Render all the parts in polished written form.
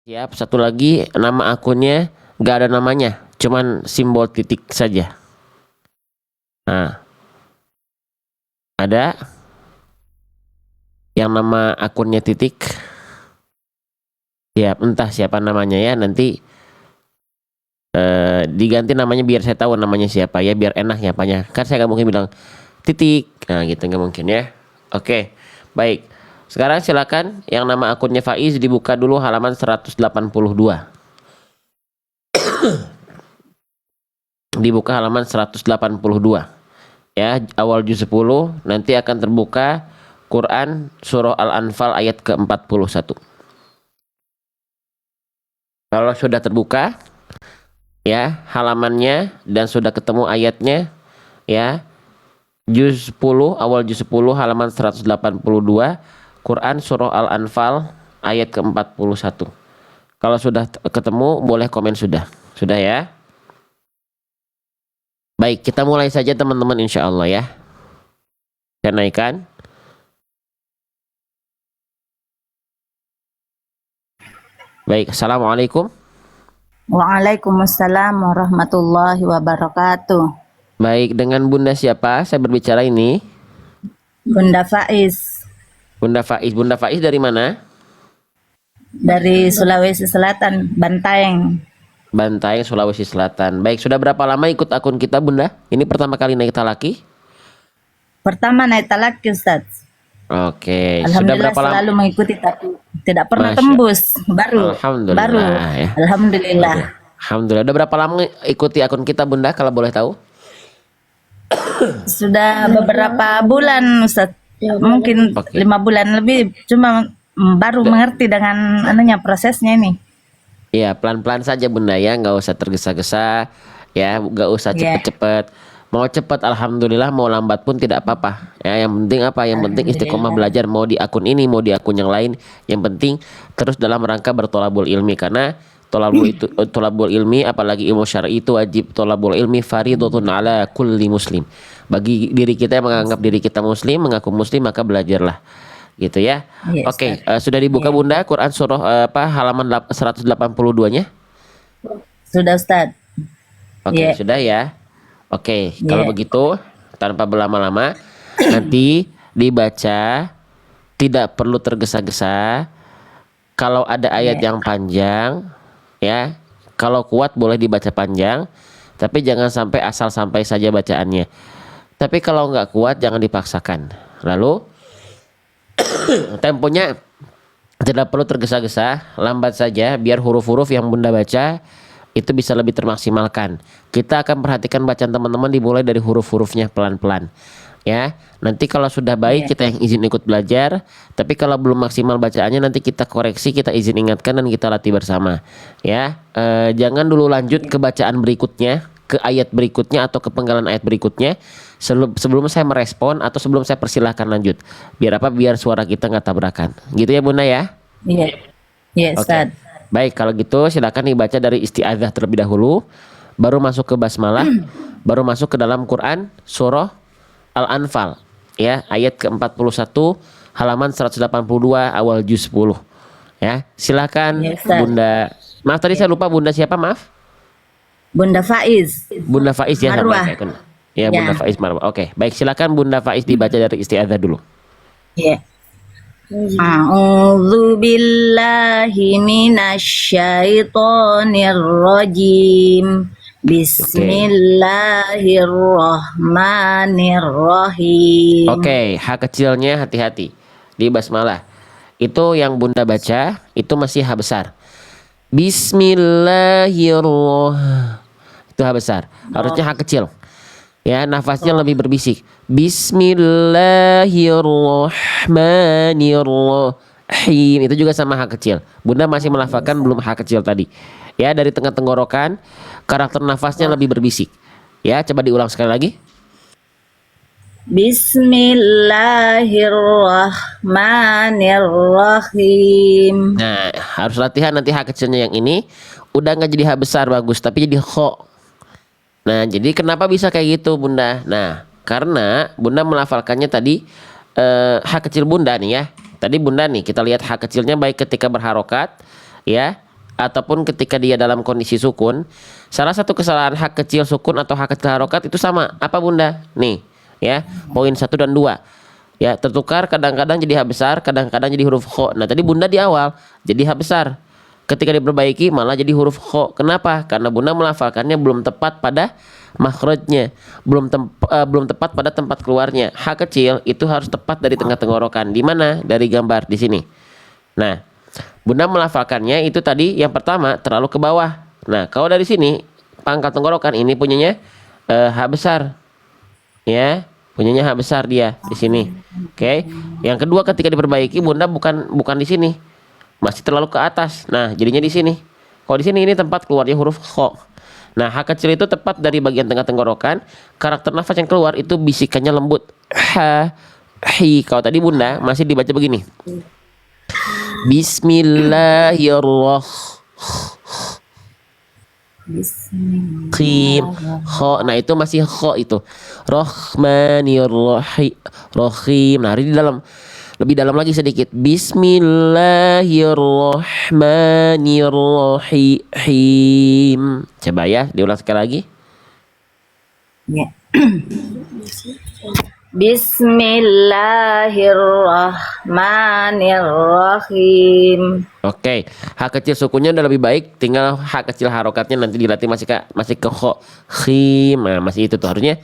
Siap, satu lagi nama akunnya nggak ada namanya, cuman simbol titik saja. Nah, ada yang nama akunnya titik. Siap, entah siapa namanya ya, nanti diganti namanya biar saya tahu namanya siapa ya, biar enak nyapanya. Kan saya nggak mungkin bilang titik, nah gitu nggak mungkin ya. Oke, baik. Sekarang silakan yang nama akunnya Faiz dibuka dulu halaman 182. Dibuka halaman 182. Ya, awal juz 10 nanti akan terbuka Quran surah Al-Anfal ayat ke-41. Kalau sudah terbuka ya halamannya dan sudah ketemu ayatnya ya, juz 10 awal juz 10 halaman 182 Quran surah Al-Anfal ayat ke-41. Kalau sudah ketemu boleh komen sudah. Sudah ya? Baik, kita mulai saja teman-teman insya Allah ya. Saya naikkan. Baik, assalamualaikum. Waalaikumsalam warahmatullahi wabarakatuh. Baik, dengan Bunda siapa saya berbicara ini? Bunda Faiz Bunda Faiz. Bunda Faiz dari mana? dari Sulawesi Selatan, Bantaeng. Bantaeng, Sulawesi Selatan. Baik, sudah berapa lama ikut akun kita Bunda? Ini pertama kali naik talaki? Pertama naik talaki Ustaz. Oke, sudah Alhamdulillah berapa lama? selalu mengikuti tapi tidak pernah Masya. tembus. Baru. Alhamdulillah ya. Alhamdulillah. Alhamdulillah. Udah berapa lama ikuti akun kita Bunda kalau boleh tahu? Sudah beberapa bulan Ustaz. Mungkin Oke. 5 bulan lebih. Cuma baru mengerti dengan prosesnya ini. Iya, pelan-pelan saja Bunda ya, nggak usah tergesa-gesa ya, nggak usah Iya. cepet-cepet. Mau cepet alhamdulillah, mau lambat pun tidak apa-apa. Ya, yang penting apa? Yang penting istiqomah belajar, mau di akun ini, mau di akun yang lain. Yang penting terus dalam rangka bertolabul ilmi, karena tolabul ilmi apalagi ilmu syar'i itu wajib, tolabul ilmi fardhotun ala kulli muslim. Bagi diri kita yang menganggap diri kita muslim, mengaku muslim, maka belajarlah. Gitu ya. Iya, Oke, sudah dibuka Bunda Quran surah halaman 182-nya? Sudah Ustaz. Oke, Iya. sudah ya. Oke, kalau Iya. begitu tanpa berlama-lama nanti dibaca, tidak perlu tergesa-gesa. Kalau ada ayat yang panjang ya, kalau kuat boleh dibaca panjang, tapi jangan sampai asal sampai saja bacaannya. Tapi kalau nggak kuat jangan dipaksakan. Lalu temponya tidak perlu tergesa-gesa, lambat saja biar huruf-huruf yang Bunda baca itu bisa lebih termaksimalkan. Kita akan perhatikan bacaan teman-teman dimulai dari huruf-hurufnya pelan-pelan. Ya, nanti kalau sudah baik kita yang izin ikut belajar, tapi kalau belum maksimal bacaannya nanti kita koreksi, kita izin ingatkan dan kita latih bersama. Ya, jangan dulu lanjut ke bacaan berikutnya, ke ayat berikutnya atau ke penggalan ayat berikutnya sebelum saya merespon atau sebelum saya persilahkan lanjut. Biar apa? Biar suara kita nggak tabrakan. Gitu ya Bunda ya? Iya. Iya Ustaz. Baik, kalau gitu silakan dibaca dari isti'adzah terlebih dahulu, baru masuk ke basmalah, baru masuk ke dalam Quran surah Al-Anfal ya, ayat ke-41 halaman 182 awal juz 10. Ya, silakan Ya, Ustaz. Bunda. Maaf tadi saya lupa Bunda siapa, maaf? Bunda Faiz. Bunda Faiz ya, sama Marwah. saya kan. Ya, Bunda Faiz Marwah. Oke, baik silakan Bunda Faiz dibaca dari isti'adzah dulu. Iya. A'udzu billahi minasyaitonir rajim. Bismillahirrahmanirrahim. Oke, H kecilnya hati-hati di basmalah. Itu yang Bunda baca itu masih H besar. Bismillahirrahmanirrahim. Itu H besar. Harusnya H kecil. Ya, nafasnya lebih berbisik. Bismillahirrahmanirrahim. Itu juga sama H kecil. Bunda masih melafalkan belum H kecil tadi. Ya, dari tengah tenggorokan karakter nafasnya lebih berbisik. Ya, coba diulang sekali lagi. Bismillahirrahmanirrahim. Nah, harus latihan nanti H kecilnya yang ini. Udah nggak jadi H besar bagus, tapi jadi kho. Nah, jadi kenapa bisa kayak gitu Bunda? Nah, karena Bunda melafalkannya tadi H kecil Bunda nih ya. Tadi Bunda nih kita lihat H kecilnya baik ketika berharokat ya, ataupun ketika dia dalam kondisi sukun, salah satu kesalahan hak kecil sukun atau hak kecil harokat itu sama. Apa Bunda? Nih, ya, poin 1 dan 2. Ya, tertukar kadang-kadang jadi H besar, kadang-kadang jadi huruf kho. Nah, tadi Bunda di awal jadi H besar. Ketika diperbaiki malah jadi huruf kho. Kenapa? Karena Bunda melafalkannya belum tepat pada makhrajnya, belum tepat pada tempat keluarnya. H kecil itu harus tepat dari tengah tenggorokan. Di mana? Dari gambar di sini. Nah, Bunda melafalkannya itu tadi yang pertama terlalu ke bawah. Nah, kalau dari sini pangkal tenggorokan ini punyanya H besar. Ya, punyanya H besar dia di sini. Oke. Yang kedua ketika diperbaiki Bunda bukan di sini. Masih terlalu ke atas. Nah, jadinya di sini. Kalau di sini ini tempat keluarnya huruf kho. Nah, H kecil itu tepat dari bagian tengah tenggorokan. Karakter nafas yang keluar itu bisikannya lembut. Ha, hi. Kalau tadi Bunda masih dibaca begini. Bismillahirrahmanirrahim. Kho. Nah, itu masih kho itu. Rahmanirrahim. Nah, di dalam lebih dalam lagi sedikit. Bismillahirrahmanirrahim. Coba ya, diulang sekali lagi. Ya. Bismillahirrahmanirrahim. Oke, H kecil sukunya udah lebih baik, tinggal H kecil harokatnya nanti dilatih masih ke kho, khim. Nah, masih itu tuh harusnya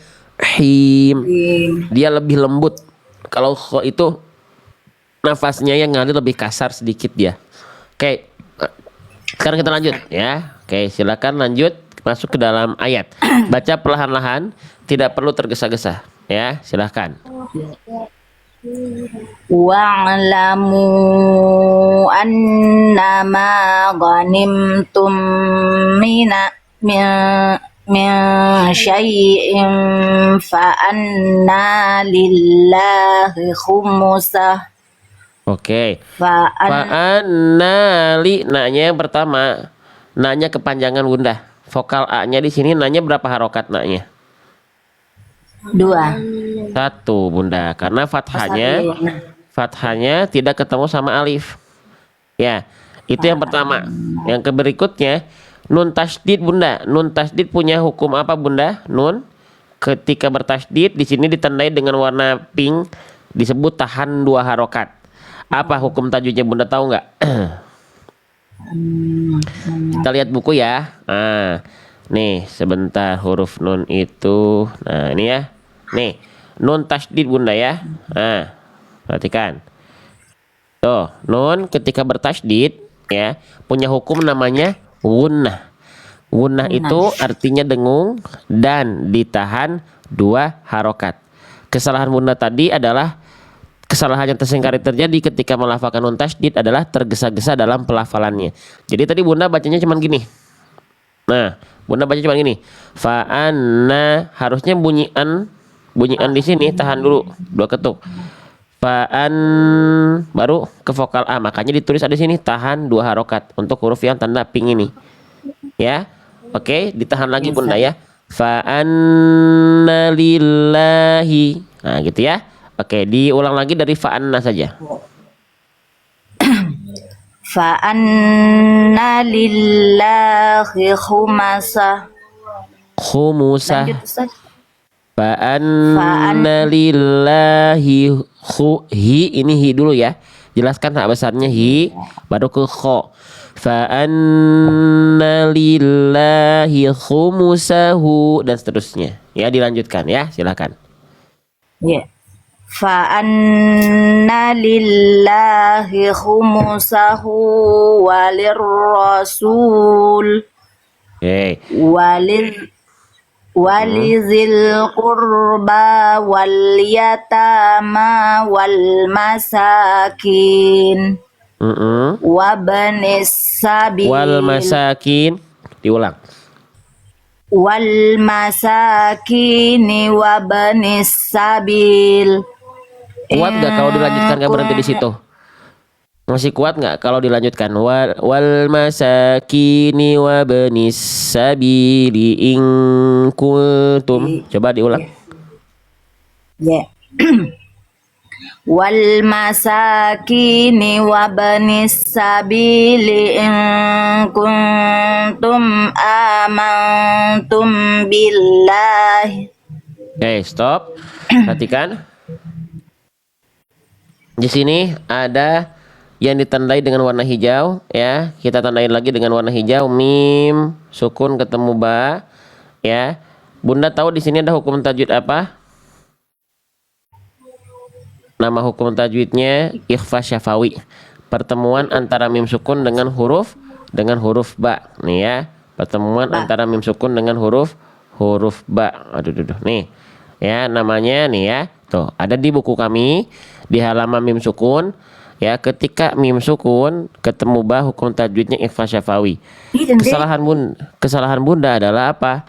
him. Dia lebih lembut. Kalau kho itu nafasnya yang ngalir lebih kasar sedikit dia. Oke. Sekarang kita lanjut ya. Oke, silakan lanjut masuk ke dalam ayat. Baca perlahan-lahan, tidak perlu tergesa-gesa. Ya, silahkan. Wa'lamu annama ghanimtum min syai'in fa anna lillahi khumusah. Oke. Fa'annali, nanya yang pertama, nanya kepanjangan Bunda. Vokal A-nya di sini nanya berapa harokat nanya? 2. 1 Bunda, karena fathahnya tidak ketemu sama alif. Ya, itu yang pertama. Yang berikutnya nun tasdid Bunda. Nun tasdid punya hukum apa Bunda? Nun ketika bertasdid di sini ditandai dengan warna pink disebut tahan 2 harokat. Apa hukum tajwidnya Bunda tahu nggak? Kita lihat buku ya. Nah, nih sebentar huruf nun itu. Nah, ini ya. Nih, nun tasdid Bunda ya. Nah, perhatikan. Tuh, nun ketika bertasdid ya, punya hukum namanya gunnah. Gunnah itu artinya dengung dan ditahan 2 harokat. Kesalahan Bunda tadi adalah kesalahan yang tersingkari terjadi ketika melafalkan nun tasdid adalah tergesa-gesa dalam pelafalannya. Jadi tadi Bunda bacanya cuman gini. Nah, Bunda baca cuman gini. Fa'anna, harusnya bunyian di sini tahan dulu 2 ketuk. Fa'an baru ke vokal A, makanya ditulis ada di sini tahan 2 harokat untuk huruf yang tanda pink ini. Ya. Oke, ditahan lagi Bunda ya. Fa'anna lillahi. Nah, gitu ya. Oke, diulang lagi dari fa'anna saja. Fa'anna lillahi khumusah. Khumusah. Fa'anna lillahi hi, ini hi dulu ya. Jelaskan hak besarnya hi, baru ke kho. Fa'anna lillahi khumusahu dan seterusnya. Ya, dilanjutkan ya, silakan. Ya. Fa'anna lillahi khumusahu walir rasul. Oke. Walizil qurba wal yatama wal masakin wabnis sabil. Wal masakin, diulang. Wal masakin wabnis sabil. Kuat nggak kalau dilanjutkan, nggak berhenti di situ? Masih kuat nggak kalau dilanjutkan? Wal masakini wabnis sabili in kuntum. Coba diulang. Ya. wal masakini wa banis sabili in kuntum amantum billahi. Oke, stop. Perhatikan. Di sini ada yang ditandai dengan warna hijau ya. Kita tandain lagi dengan warna hijau. Mim sukun ketemu ba ya. Bunda tahu di sini ada hukum tajwid apa? Nama hukum tajwidnya ikhfa syafawi. Pertemuan antara mim sukun dengan huruf ba. Nih ya. Pertemuan Ba. antara mim sukun dengan huruf ba. Aduh, aduh, nih. Ya, namanya nih ya. Tuh, ada di buku kami di halaman mim sukun. Ya, ketika mim sukun ketemu ba hukum tajwidnya ikhfa syafawi. Kesalahan Bunda adalah apa?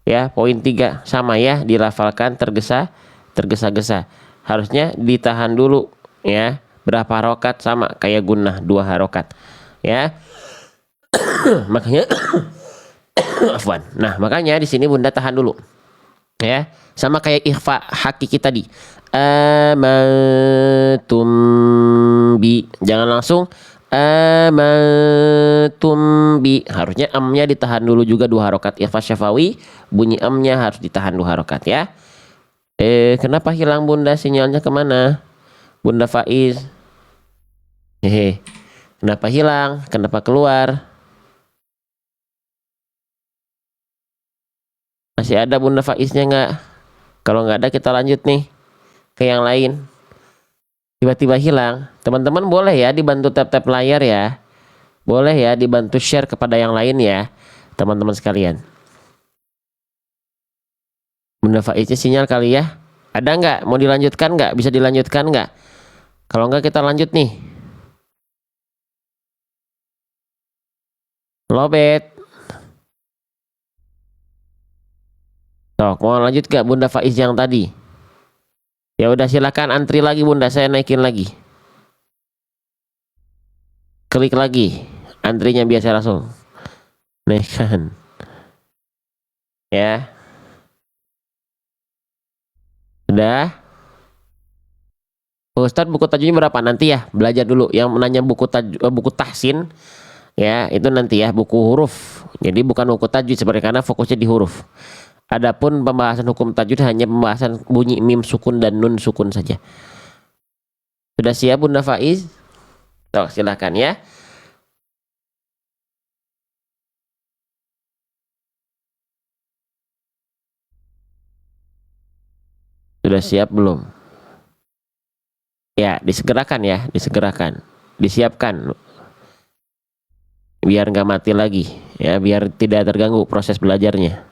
Ya, poin 3 sama ya, dilafalkan tergesa-gesa. Harusnya ditahan dulu ya. Berapa harokat sama kayak gunnah 2 harokat. Ya. Makanya afwan. Nah, makanya di sini Bunda tahan dulu. Ya, sama kayak ikhfa hakiki tadi. Amantum bi. Jangan langsung amantum bi. Harusnya amnya ditahan dulu juga 2 harokat ikhfa syafawi. Bunyi amnya harus ditahan 2 harokat ya. Kenapa hilang Bunda? Sinyalnya kemana? Bunda Faiz. Hehe. Kenapa hilang? Kenapa keluar? Masih ada Bunda Faiznya nggak? Kalau nggak ada kita lanjut nih ke yang lain. Tiba-tiba hilang. Teman-teman boleh ya dibantu tap-tap layar ya. Boleh ya dibantu share kepada yang lain ya. Teman-teman sekalian. Bunda Faiznya sinyal kali ya. Ada nggak? Mau dilanjutkan nggak? Bisa dilanjutkan nggak? Kalau nggak kita lanjut nih. Lobet. Tuh, mau lanjut gak Bunda Faiz yang tadi? Ya udah silakan antri lagi Bunda, saya naikin lagi. Klik lagi. Antrinya biasa langsung. Naikkan. Ya. Udah. Ustadz buku tajwidnya berapa nanti ya? Belajar dulu. Yang menanya buku tahsin ya, itu nanti ya buku huruf. Jadi bukan buku tajwid seperti karena fokusnya di huruf. Adapun pembahasan hukum tajwid hanya pembahasan bunyi mim sukun dan nun sukun saja. Sudah siap Bunda Faiz? Tuh, silakan ya. Sudah siap belum? Ya, disegerakan ya, disegerakan. Disiapkan. Biar nggak mati lagi. Ya, biar tidak terganggu proses belajarnya.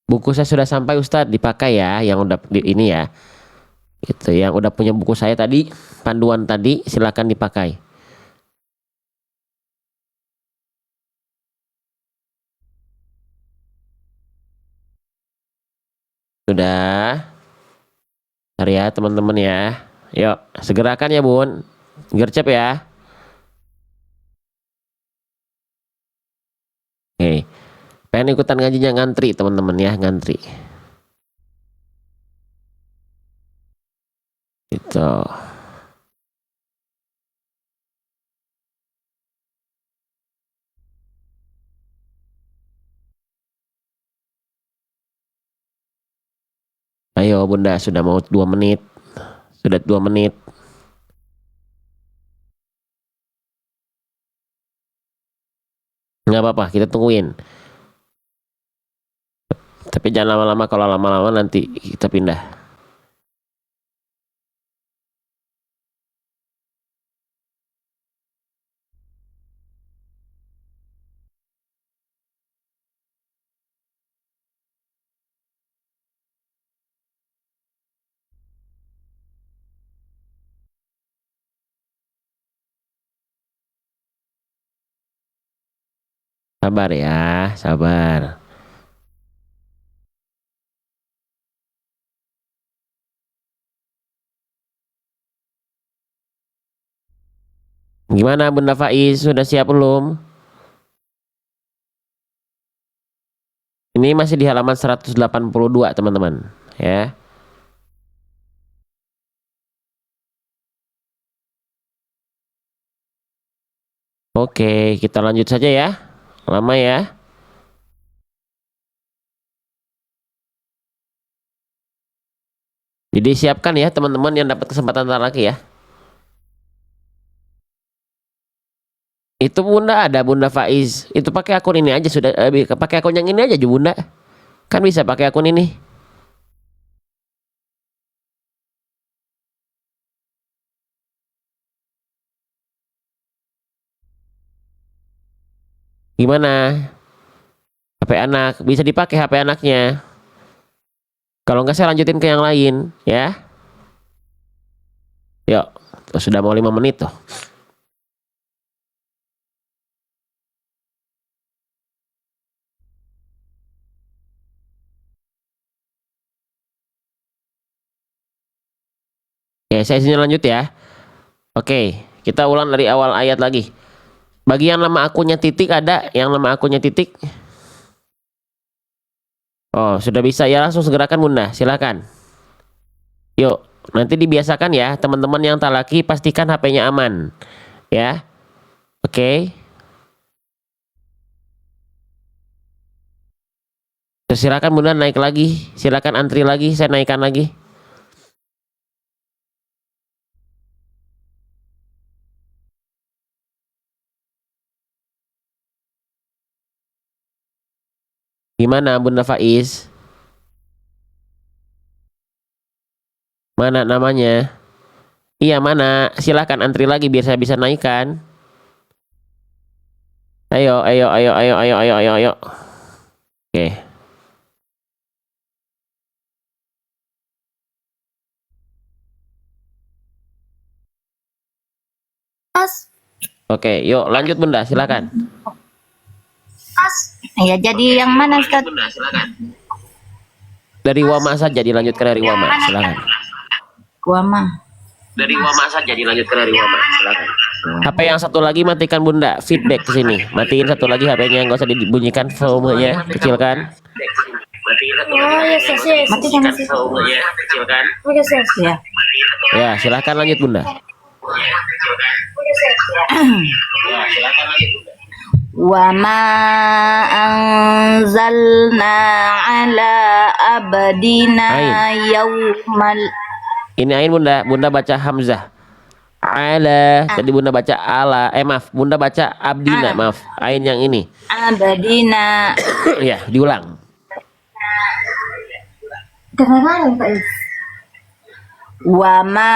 Buku saya sudah sampai Ustadz, dipakai ya, yang udah ini ya. Itu yang udah punya buku saya tadi, panduan tadi, silakan dipakai. Sudah. Cari ya teman-teman ya. Yuk, segerakan ya Bun. Gercep ya. Oke. Pengen ikutan ngajinya ngantri teman-teman ya, ngantri. Gitu. Ayo Bunda, sudah mau 2 menit. Sudah 2 menit. Nggak apa-apa, kita tungguin. Tapi jangan lama-lama, kalau lama-lama nanti kita pindah. Sabar ya, sabar. Gimana Bunda Faiz, sudah siap belum? Ini masih di halaman 182 teman-teman, ya. Oke, kita lanjut saja ya. Lama ya. Jadi siapkan ya teman-teman yang dapat kesempatan ntar lagi ya. Itu Bunda ada Bunda Faiz. Itu pakai akun ini aja sudah, pakai akun yang ini aja Bunda. Kan bisa pakai akun ini. Gimana? HP anak bisa dipakai HP anaknya. Kalau nggak saya lanjutin ke yang lain ya. Yuk, sudah mau 5 menit tuh. Oke, saya sini lanjut ya. Oke, kita ulang dari awal ayat lagi. Bagi yang nama akunnya titik ada, yang nama akunnya titik. Oh, sudah bisa ya, langsung segerakan Bunda, silakan. Yuk, nanti dibiasakan ya, teman-teman yang talaki pastikan HP-nya aman. Ya. Oke. Terus silakan Bunda naik lagi, silakan antri lagi, saya naikkan lagi. Gimana Bunda Faiz? Mana namanya? Iya mana? Silakan antri lagi biar saya bisa naikkan. Ayo, ayo, ayo, ayo, ayo, ayo, ayo, ayo. Oke. Oke, yuk lanjut Bunda, silakan. Ya, jadi yang mana Ustaz? Bunda, silakan. Dari Wama saja dilanjutkan dari Wama, silakan. Wama. Dari Wama saja dilanjutkan dari Wama, silakan. HP yang satu lagi matikan Bunda, feedback ke sini. Matiin satu lagi HP-nya, nggak usah dibunyikan, volumenya kecilkan. Oh ya, saya matikan sih. Volumenya kecilkan. Oke, saya ya. Ya, silakan lanjut Bunda. Ya, silakan lanjut Bunda. Wa ma anzalna ala abdina yaumal. Ini ain Bunda, Bunda baca Hamzah. Ala, tadi Bunda baca ala. Maaf, Bunda baca abdina, maaf. Ain yang ini. Abdina. Ya, diulang. Wa ma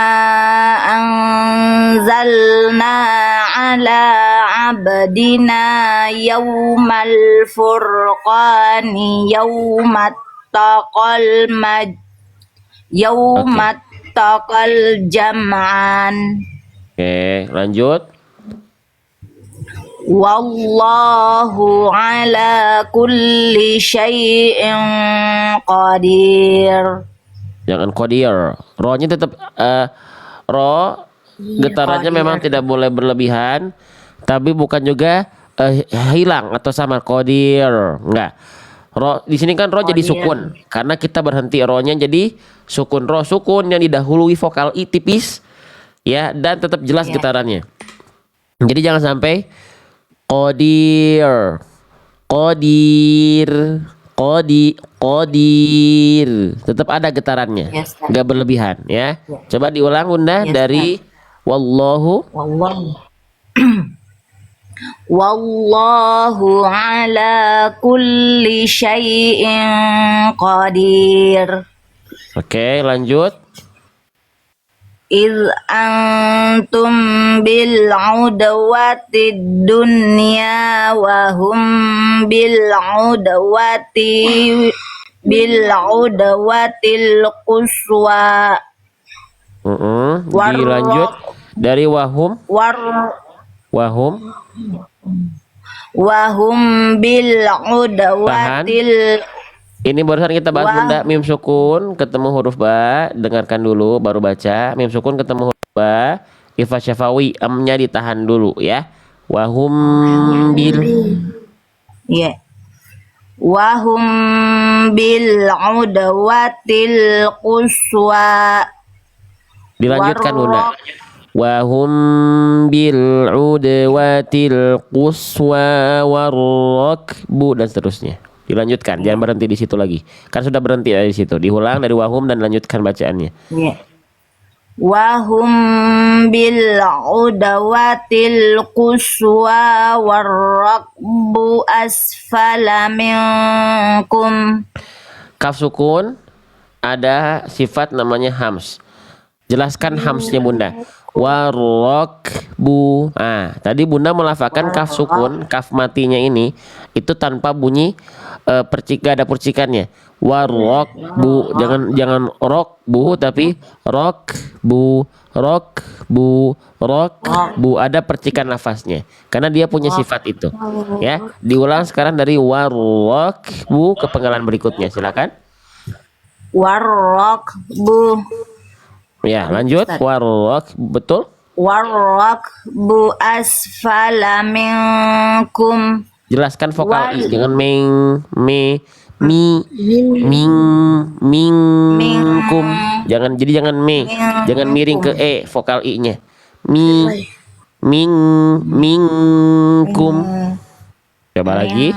anzalna ala abdina yaumal furqani yaumat taqal jam'an. Oke, lanjut. Wallahu ala kulli syai'in qadir. Jangan qadir. Rohnya tetap roh getarannya memang tidak boleh berlebihan, tapi bukan juga hilang atau sama qadir. Enggak. Roh di sini kan roh jadi sukun karena kita berhenti rohnya jadi sukun. Roh sukun yang didahului vokal i tipis ya dan tetap jelas getarannya. Jadi jangan sampai qadir, qadir, qadir, tetap ada getarannya, nggak berlebihan ya. Coba diulang Bunda dari wallahu. Wallahu ala kulli syai'in qadir. Oke, lanjut. Iz antum bil udwati dunya wa hum bil udwatil quswa. Dilanjut dari wahum. Wahum bil udwatil. Ini barusan kita bahas Bunda, mim sukun ketemu huruf ba, dengarkan dulu baru baca. Mim sukun ketemu huruf ba, Ifa syafawi, amnya ditahan dulu ya. Wahum bil, Ya. Wahum bil udwatil quswa. dilanjutkan Bunda. Wahum bil udwatil quswa warrakbu dan seterusnya. Dilanjutkan, jangan berhenti di situ lagi. Kan sudah berhenti dari situ. Diulang dari wahum dan lanjutkan bacaannya. Ya. Wahum bil udwatil quswa warrakbu asfala minkum. Kaf sukun ada sifat namanya hams. Jelaskan hamsnya Bunda. Warrakbu. Ah, tadi Bunda melafalkan kaf sukun, kaf matinya ini itu tanpa bunyi ada percikannya. Warrakbu, jangan rokbu tapi rokbu, rokbu ada percikan nafasnya karena dia punya sifat itu. Ya, diulang sekarang dari warrakbu ke penggalan berikutnya. Silakan. Warrakbu. Ya, lanjut. Warrak, betul. Warrakbu asfala minkum. Jelaskan vokal i, jangan ming, minkum. Jangan jangan miring ke e vokal i-nya. Minkum. Coba lagi.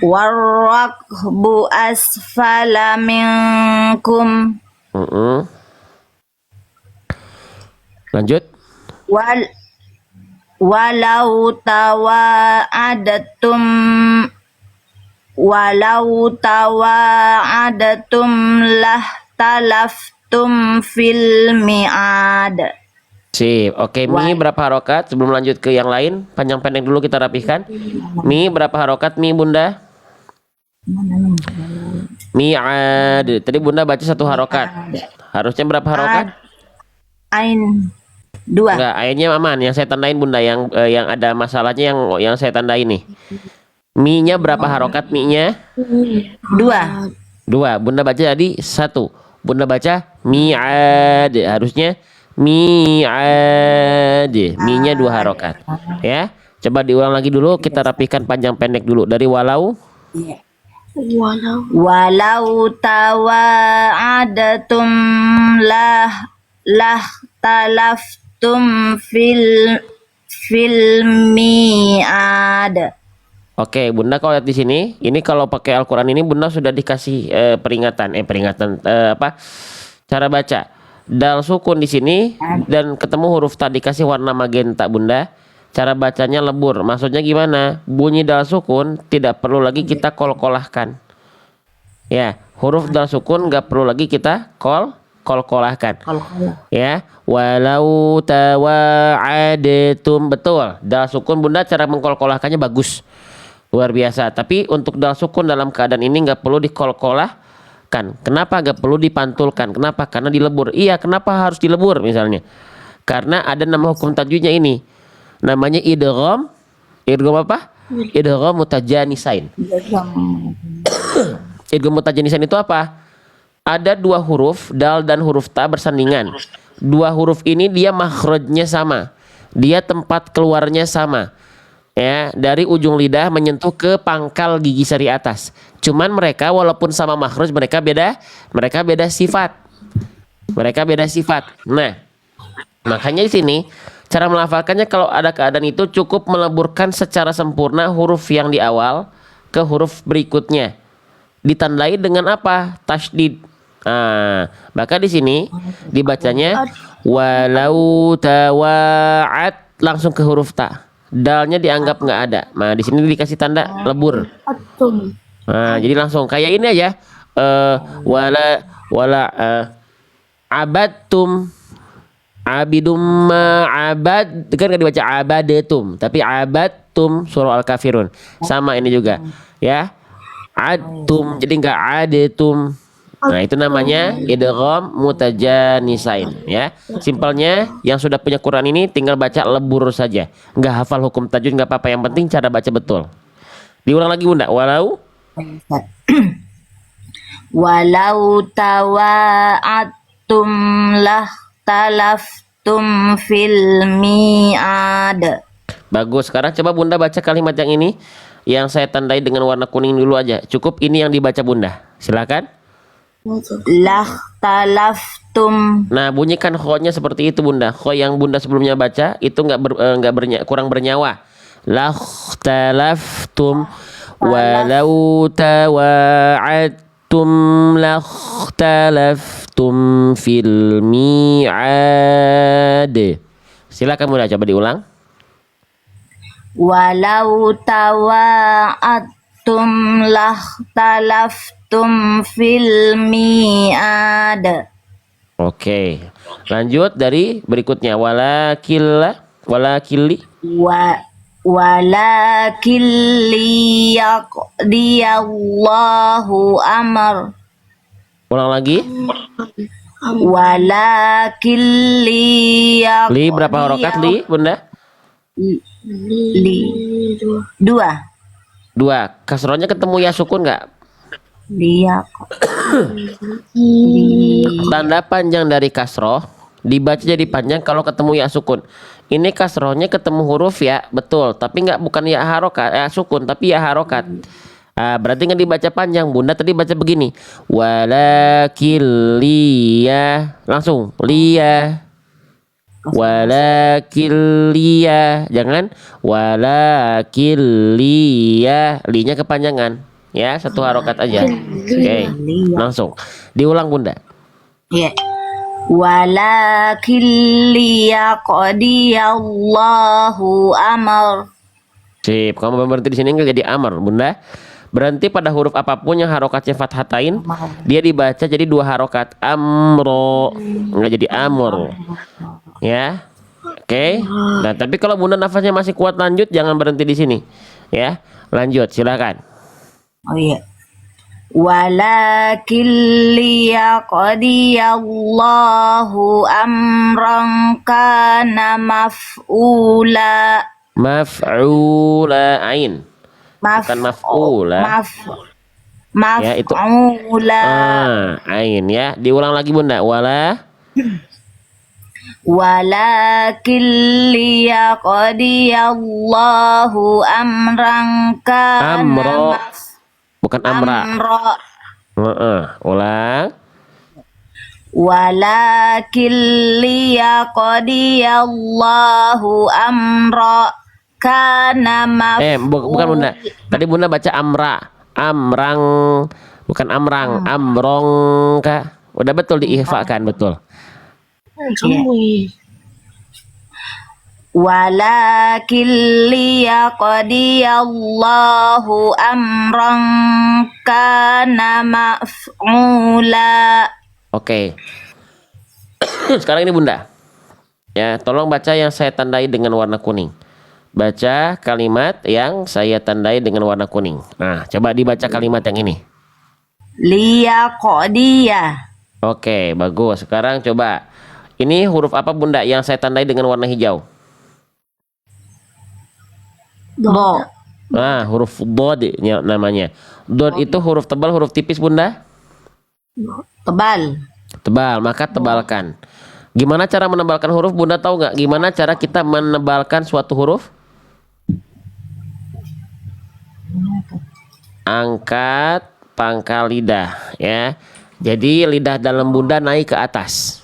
Warrakbu asfala minkum. Lanjut. Walau tawa'adatum lah talaftum fil mi'ad. Sip. Oke, mi berapa harokat? Sebelum lanjut ke yang lain, panjang pendek dulu kita rapihkan. Mi berapa harokat mi Bunda? Mi'ad. Tadi Bunda baca satu harokat. Harusnya berapa harokat? Ain 2. Enggak, ayatnya aman. Yang saya tandain Bunda, yang ada masalahnya yang saya tandain nih. Mi-nya berapa harokat mi-nya? 2. Bunda baca tadi 1. Bunda baca mi'ad. Harusnya mi'ad. Mi-nya 2 harokat. Ya. Coba diulang lagi dulu, kita rapihkan panjang pendek dulu dari walau. Walau tawa'adatum lah talaftum fil mi'ad. Oke, Bunda kalau lihat di sini, ini kalau pakai Al-Qur'an ini Bunda sudah dikasih peringatan cara baca. Dal sukun di sini dan ketemu huruf ta dikasih warna magenta Bunda. Cara bacanya lebur. Maksudnya gimana? Bunyi dal sukun tidak perlu lagi kita kol-kolahkan. Ya, huruf dal sukun nggak perlu lagi kita kol-kolahkan. Ya, walau tawa'adatum, betul. Dal sukun Bunda cara mengkol-kolahkannya bagus. Luar biasa. Tapi untuk dal sukun dalam keadaan ini nggak perlu dikol-kolahkan. Kenapa nggak perlu dipantulkan? Kenapa? Karena dilebur. Iya, kenapa harus dilebur misalnya? Karena ada nama hukum tajwidnya ini. Namanya idgham. Idgham apa? Idgham mutajanisain. Idgham mutajanisain itu apa? Ada 2 huruf dal dan huruf ta bersandingan. 2 huruf ini dia makhrajnya sama. Dia tempat keluarnya sama. Ya, dari ujung lidah menyentuh ke pangkal gigi sari atas. Cuman mereka walaupun sama makhraj mereka beda sifat. Nah, makanya di sini cara melafalkannya kalau ada keadaan itu cukup meleburkan secara sempurna huruf yang di awal ke huruf berikutnya. Ditandai dengan apa? Tasydid. Nah, maka di sini dibacanya walau tawa'at langsung ke huruf ta. Dalnya dianggap nggak ada. Nah, di sini dikasih tanda lebur. Nah, jadi langsung kayak ini aja. Abadtum abidum abad kan nggak dibaca abadetum tapi abadtum surah al-kafirun sama ini juga ya adtum jadi nggak adetum. Nah itu namanya idgham mutajanisain ya. Simpelnya yang sudah punya Quran ini tinggal baca lebur saja, nggak hafal hukum tajwid nggak apa-apa, yang penting cara baca betul. Diulang lagi Bunda. Walau tawa'atum lah fil mi'ad. Bagus. Sekarang coba Bunda baca kalimat yang ini, yang saya tandai dengan warna kuning dulu aja. Cukup ini yang dibaca Bunda. Silakan. Lakhtalaftum. Nah, bunyikan kho-nya seperti itu Bunda. Kho yang Bunda sebelumnya baca itu kurang bernyawa. Lakhtalaftum walau tawa'adtum lakhtalaftum fil mi'ad. Silakan Bunda coba diulang. Walau tawa'adtum lakhtalaftum fil mi'ad. Oke. Lanjut dari berikutnya walakilli. Walakin liyaqdiyallahu amr. Ulang lagi. Walakin Li berapa harokat li Bunda? Dua. Kasrohnya ketemu ya sukun nggak? Tanda panjang dari kasroh dibaca jadi panjang kalau ketemu ya sukun. Ini kasrohnya ketemu huruf ya, betul. Tapi bukan ya harokat, sukun, tapi ya harokat. Berarti nggak dibaca panjang. Bunda tadi baca begini. Walakil liya. Langsung liya. Walakil liya. Jangan walakil liya. Linya kepanjangan. Ya, satu harokat aja. Oke. Langsung. Diulang Bunda. Ya. Walakin liyaqdiyallahu amr. Sip, kamu berhenti di sini nggak jadi amr, Bunda. Berhenti pada huruf apapun yang harokatnya fathatain, dia dibaca jadi dua harokat. Amro, nggak jadi amr. Ya, oke. Nah, tapi kalau Bunda nafasnya masih kuat lanjut, jangan berhenti di sini. Ya, lanjut, silakan. Oh iya. Walakin liyaqdiyallahu amran kana maf'ula. Maf'ula ain. Bukan maf'ula. Maf'ula. Ya, itu. Ain ya. Diulang lagi Bunda. Walakin liyaqdiyallahu amran kana bukan amra. Ulang. Walakin liyaqdiyallahu amra kana bukan Bunda. Tadi Bunda baca amra. Amrang. Bukan amrang. Amrong kah? Udah betul diihfakan, betul. Walakin liyaqdiyallahu amran kana maf'ula. Oke. Sekarang ini Bunda. Ya, tolong baca yang saya tandai dengan warna kuning. Baca kalimat yang saya tandai dengan warna kuning. Nah, coba dibaca kalimat yang ini. Liyaqdiya. Oke, bagus. Sekarang coba. Ini huruf apa Bunda yang saya tandai dengan warna hijau? Do. Nah, huruf dod namanya. Dod itu huruf tebal, huruf tipis Bunda? Tebal. Tebal, maka tebalkan. Gimana cara menebalkan huruf? Bunda tahu nggak? Gimana cara kita menebalkan suatu huruf? Angkat pangkal lidah, ya. Jadi lidah dalam Bunda naik ke atas.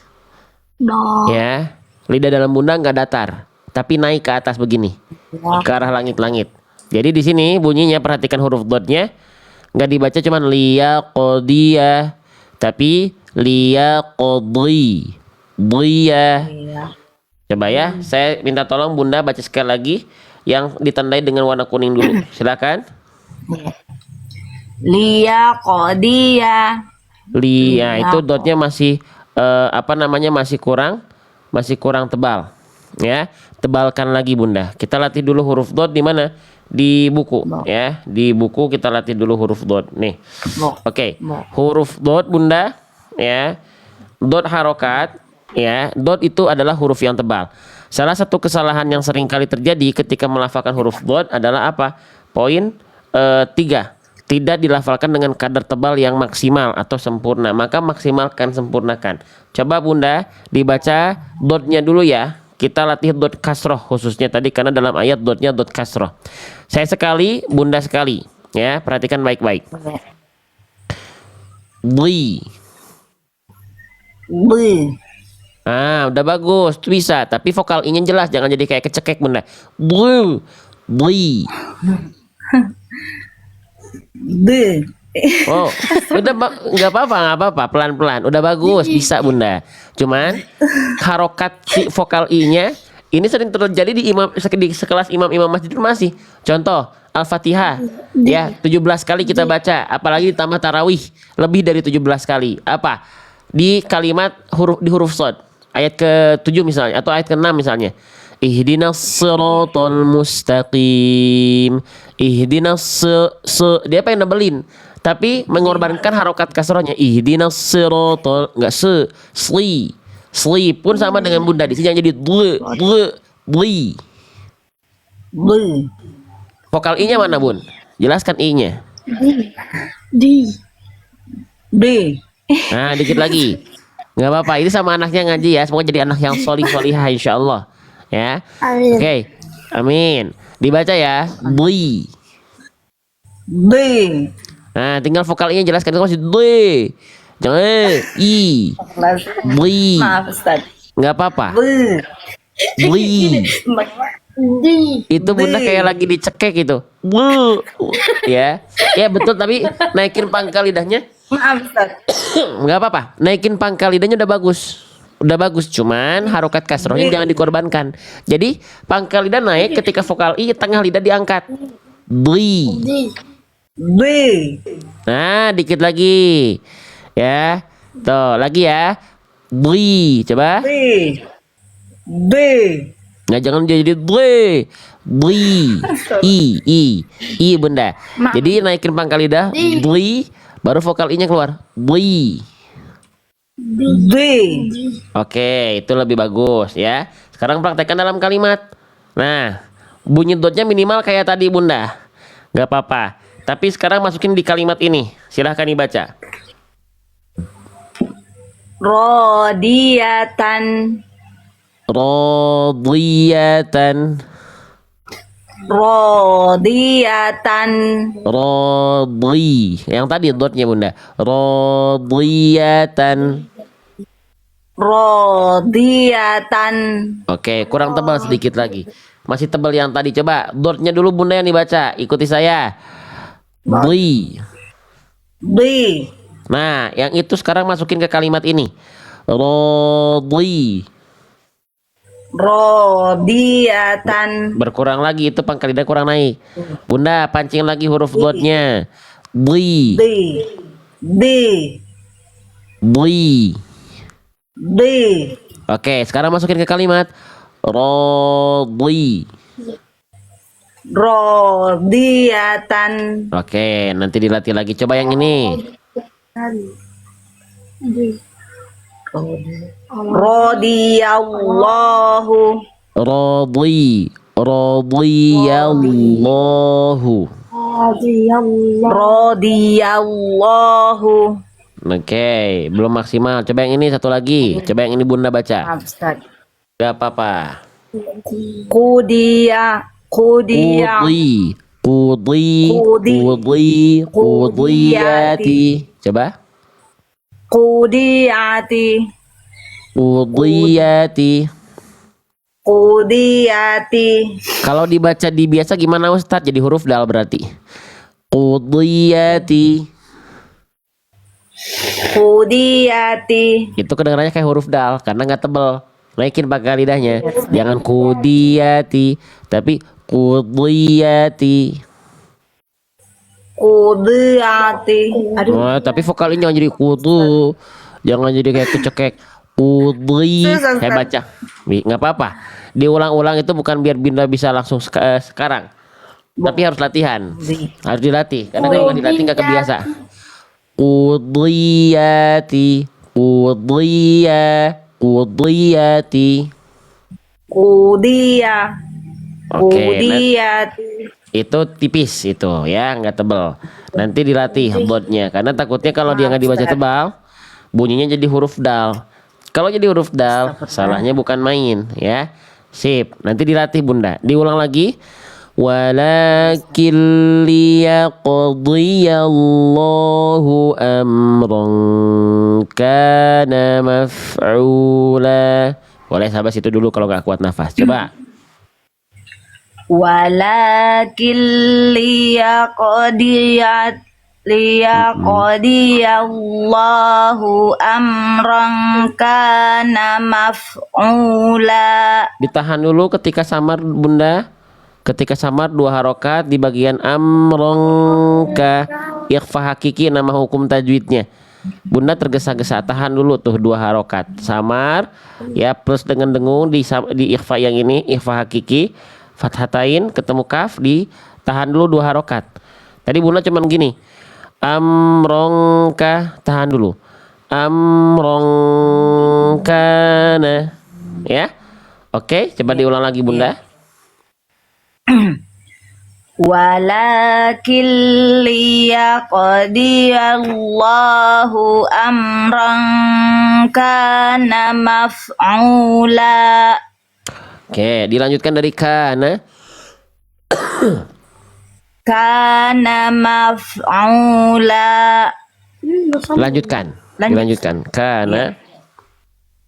Ya, lidah dalam Bunda nggak datar, tapi naik ke atas begini, ke arah langit-langit. Jadi di sini bunyinya, perhatikan huruf dotnya, nggak dibaca cuman liyaqdiya, tapi liyaqdi, diya. Coba ya, saya minta tolong Bunda baca sekali lagi yang ditandai dengan warna kuning dulu. Silakan. Liyaqdiya. Itu dotnya masih masih kurang tebal, ya. Tebalkan lagi Bunda. Kita latih dulu huruf dot di mana? Di buku, ya. Di buku kita latih dulu huruf dot. Nih. Oke. Huruf dot Bunda, ya. Dot harokat, ya. Dot itu adalah huruf yang tebal. Salah satu kesalahan yang sering kali terjadi ketika melafalkan huruf dot adalah apa? Poin 3. tidak dilafalkan dengan kadar tebal yang maksimal atau sempurna, maka maksimalkan, sempurnakan. Coba Bunda dibaca dotnya dulu ya. Kita latih dot kasroh khususnya tadi karena dalam ayat dotnya dot kasroh. Saya sekali, Bunda sekali. Ya, perhatikan baik-baik. Bli. Bli. Ah, udah bagus, tuh bisa. Tapi vokal i-nya jelas, jangan jadi kayak kecekek Bunda. Bli. Bli. Bli. Oh, udah nggak apa-apa, pelan-pelan. Udah bagus, bisa Bunda. Cuman harokat si vokal i-nya ini sering terjadi di di sekelas imam-imam masjid masih. Contoh Al-Fatihah ya 17 kali kita baca, apalagi ditambah tarawih lebih dari 17 kali. Apa? Di kalimat di huruf shad ayat ke-7 misalnya atau ayat ke-6 misalnya. Ihdinas siratal mustaqim. Ihdinas dia pengen nebelin tapi mengorbankan harokat kasrohnya. Ihdinas siratal enggak sli pun sama dengan Bunda di sini jadi bli. Vokal i-nya mana Bun? Jelaskan i-nya. Di. Nah, dikit lagi. Nggak apa-apa. Ini sama anaknya ngaji ya. Semoga jadi anak yang solihah insya Allah. Ya. Oke. Amin. Dibaca ya. Bli. Nah, tinggal vokal i-nya jelaskan. Itu masih bli. Jangan i. Bli. Maaf Ustaz. Nggak apa-apa. Bli. Itu Bunda kayak lagi dicekek gitu. Ya. Ya betul, tapi naikin pangkal lidahnya. Maaf Ustaz. Nggak apa-apa, naikin pangkal lidahnya udah bagus, cuman harokat kasrohnya jangan dikorbankan. Jadi pangkal lidah naik ketika vokal i, tengah lidah diangkat. Bli. Nah, dikit lagi ya, tuh lagi ya. Bli, coba. Nah, jangan jadi bli i Bunda. Jadi naikin pangkal lidah, bli, baru vokal i-nya keluar. Bli. Oke, itu lebih bagus ya. Sekarang praktekkan dalam kalimat. Nah, bunyi dotnya minimal kayak tadi Bunda. Gak apa-apa. Tapi sekarang masukin di kalimat ini. Silahkan dibaca. Rodiyatan. Rodli. Yang tadi dotnya Bunda. Rodiyatan. Oke, kurang tebal sedikit lagi. Masih tebal yang tadi. Coba dotnya dulu Bunda yang dibaca. Ikuti saya. Bli. Nah, yang itu sekarang masukin ke kalimat ini. Rodli. Berkurang lagi, itu pangkal lidah kurang naik. Bunda pancing lagi huruf dotnya. Bli. Oke, sekarang masukin ke kalimat rodli. Oke, nanti dilatih lagi. Coba yang ini. Radiyallahu. Oke, belum maksimal. Coba yang ini satu lagi. Coba yang ini Bunda baca. Maaf Ustaz. Gak apa-apa. Kudiyati. Coba. Kudiyati. Kalau dibaca di biasa gimana Ustadz? Jadi huruf dal berarti. Kudiyati. Itu kedengarannya kayak huruf dal karena nggak tebel. Naikin pangkal lidahnya. Jangan kudiyati, tapi kudiyati. Aduh. Oh, tapi vokalnya jangan jadi kudu. Jangan jadi kayak kecekek. Kudli. Saya baca. Nggak apa-apa. Diulang-ulang itu bukan biar Binda bisa langsung sekarang. Tapi harus latihan. Harus dilatih. Karena kalau nggak dilatih nggak kebiasa. Kudliyati. Kudliyati. Kudiya. Oke. Itu tipis itu ya, nggak tebal. Nanti dilatih dotnya, karena takutnya kalau dia nggak dibaca tebal, bunyinya jadi huruf dal. Kalau jadi huruf dal, salahnya bukan main ya. Sip, nanti dilatih Bunda. Diulang lagi. Walakin liyaqdiyallahu amran kana maf'ula. Boleh sampai situ dulu kalau nggak kuat nafas. Coba. Walakin liyaqdiyallahu amran kana maf'ula. Ditahan dulu ketika samar Bunda. Ketika samar 2 harokat di bagian amrongka, ikhfa hakiki nama hukum tajwidnya. Bunda tergesa-gesa, tahan dulu tuh 2 harokat samar ya, plus dengan dengung di ikhfa yang ini, ikhfa hakiki, fathatain ketemu kaf, ditahan dulu 2 harokat. Tadi Bunda cuman gini, amrongka, tahan dulu, amrongkana ya. Oke, coba diulang lagi Bunda. Walakin liyaqdiyallahu amran kana maf'ula. Oke, dilanjutkan dari kana. Kana maf'ula. Lanjutkan. Dilanjutkan.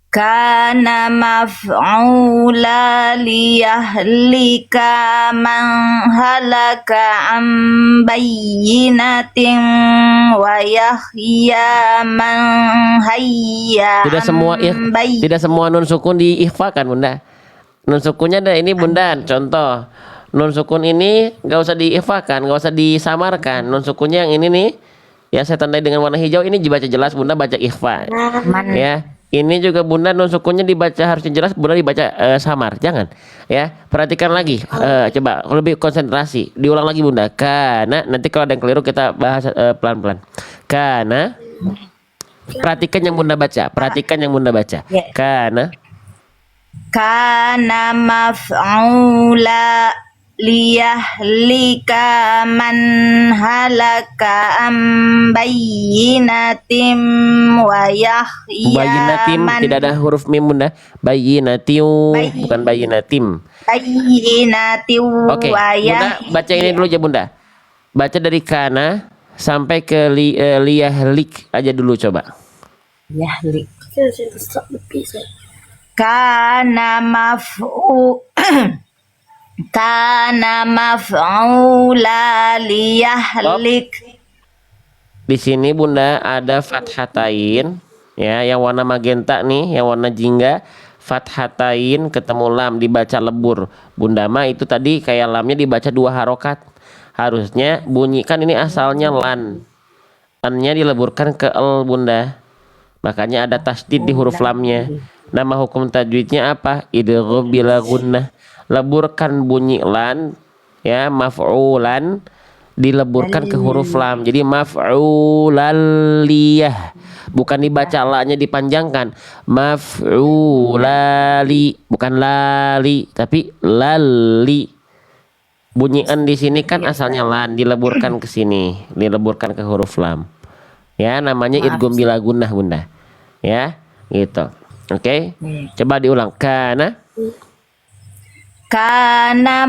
Kana maf'ula liyahlika man halaka am bayyinatin wa yahya man hayya. Tidak semua nun sukun diikhfakan Bunda. Nun sukunnya ada ini Bunda, contoh. Nun sukun ini nggak usah diikhfakan, nggak usah disamarkan. Nun sukunnya yang ini nih, ya saya tandai dengan warna hijau, ini dibaca jelas Bunda baca ikhfa. Ya. Ini juga Bunda nun sukunnya dibaca harusnya jelas, Bunda dibaca samar, jangan ya. Perhatikan lagi, coba lebih konsentrasi. Diulang lagi Bunda. Karena nanti kalau ada yang keliru kita bahas pelan-pelan. Karena perhatikan yang Bunda baca, Karena maf'ula liyahlika man halaka am bayyinatim wa yahya bayyinatim, tidak ada huruf mim Bunda. Bayyinatiu, bukan bayyinatim. Oke, Bunda baca ini dulu aja Bunda. Baca dari kana sampai ke liyahlik aja dulu coba. Yahlik. Kana maf'ula liyahlik. Di sini Bunda ada fathatain ya, yang warna magenta nih, yang warna jingga, fathatain ketemu lam dibaca lebur. Bunda mah itu tadi kayak lamnya dibaca 2 harokat. Harusnya bunyi kan ini asalnya lan. Lannya dileburkan ke el Bunda. Makanya ada tasdid di huruf lamnya. Nama hukum tajwidnya apa? Idgham bila gunnah. Leburkan bunyi lan ya, maf'ulan dileburkan ke huruf lam, jadi maf'ulaliyah, bukan dibaca la-nya dipanjangkan, maf'ulali, bukan lali tapi lali. Bunyian di sini kan asalnya lan, dileburkan ke sini, dileburkan ke huruf lam ya, namanya idgham bila gunnah Bunda ya, gitu. Oke. Coba diulang. Kana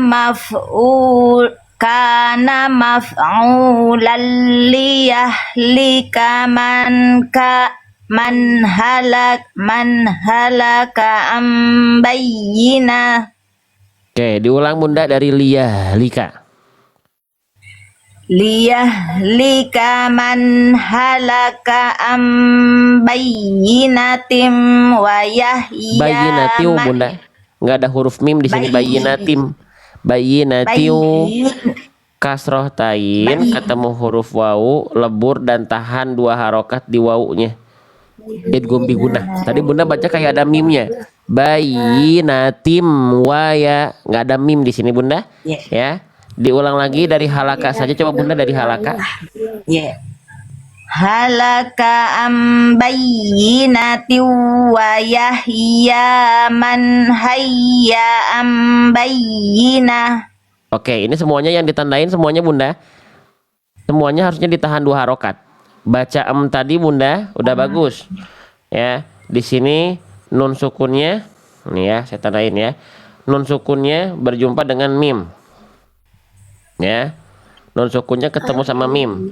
maf'ulan liyahlika man halaka am bayyinah. Oke, diulang Bunda dari liyahlika. Liyahlika man halaka am bayyinatim wa yahya bayyinatiu Bunda, nggak ada huruf mim di sini. Bayyinatiu kasroh tain ketemu huruf wau, lebur dan tahan 2 harokat di wawunya, idgham bi gunnah. Tadi Bunda baca kayak ada mimnya, bayyinatim waya, nggak ada mim di sini Bunda ya. Diulang lagi dari halaka saja, coba Bunda dari halaka. Halaka am bayyinati wa yahya man hayya am bayyinah. Oke, ini semuanya yang ditandain semuanya Bunda. Semuanya harusnya ditahan 2 harokat. Baca tadi Bunda udah bagus. Ya, di sini nun sukunnya, nih ya, saya tandain ya. Nun sukunnya berjumpa dengan mim. Ya. Nun sukunnya ketemu sama mim.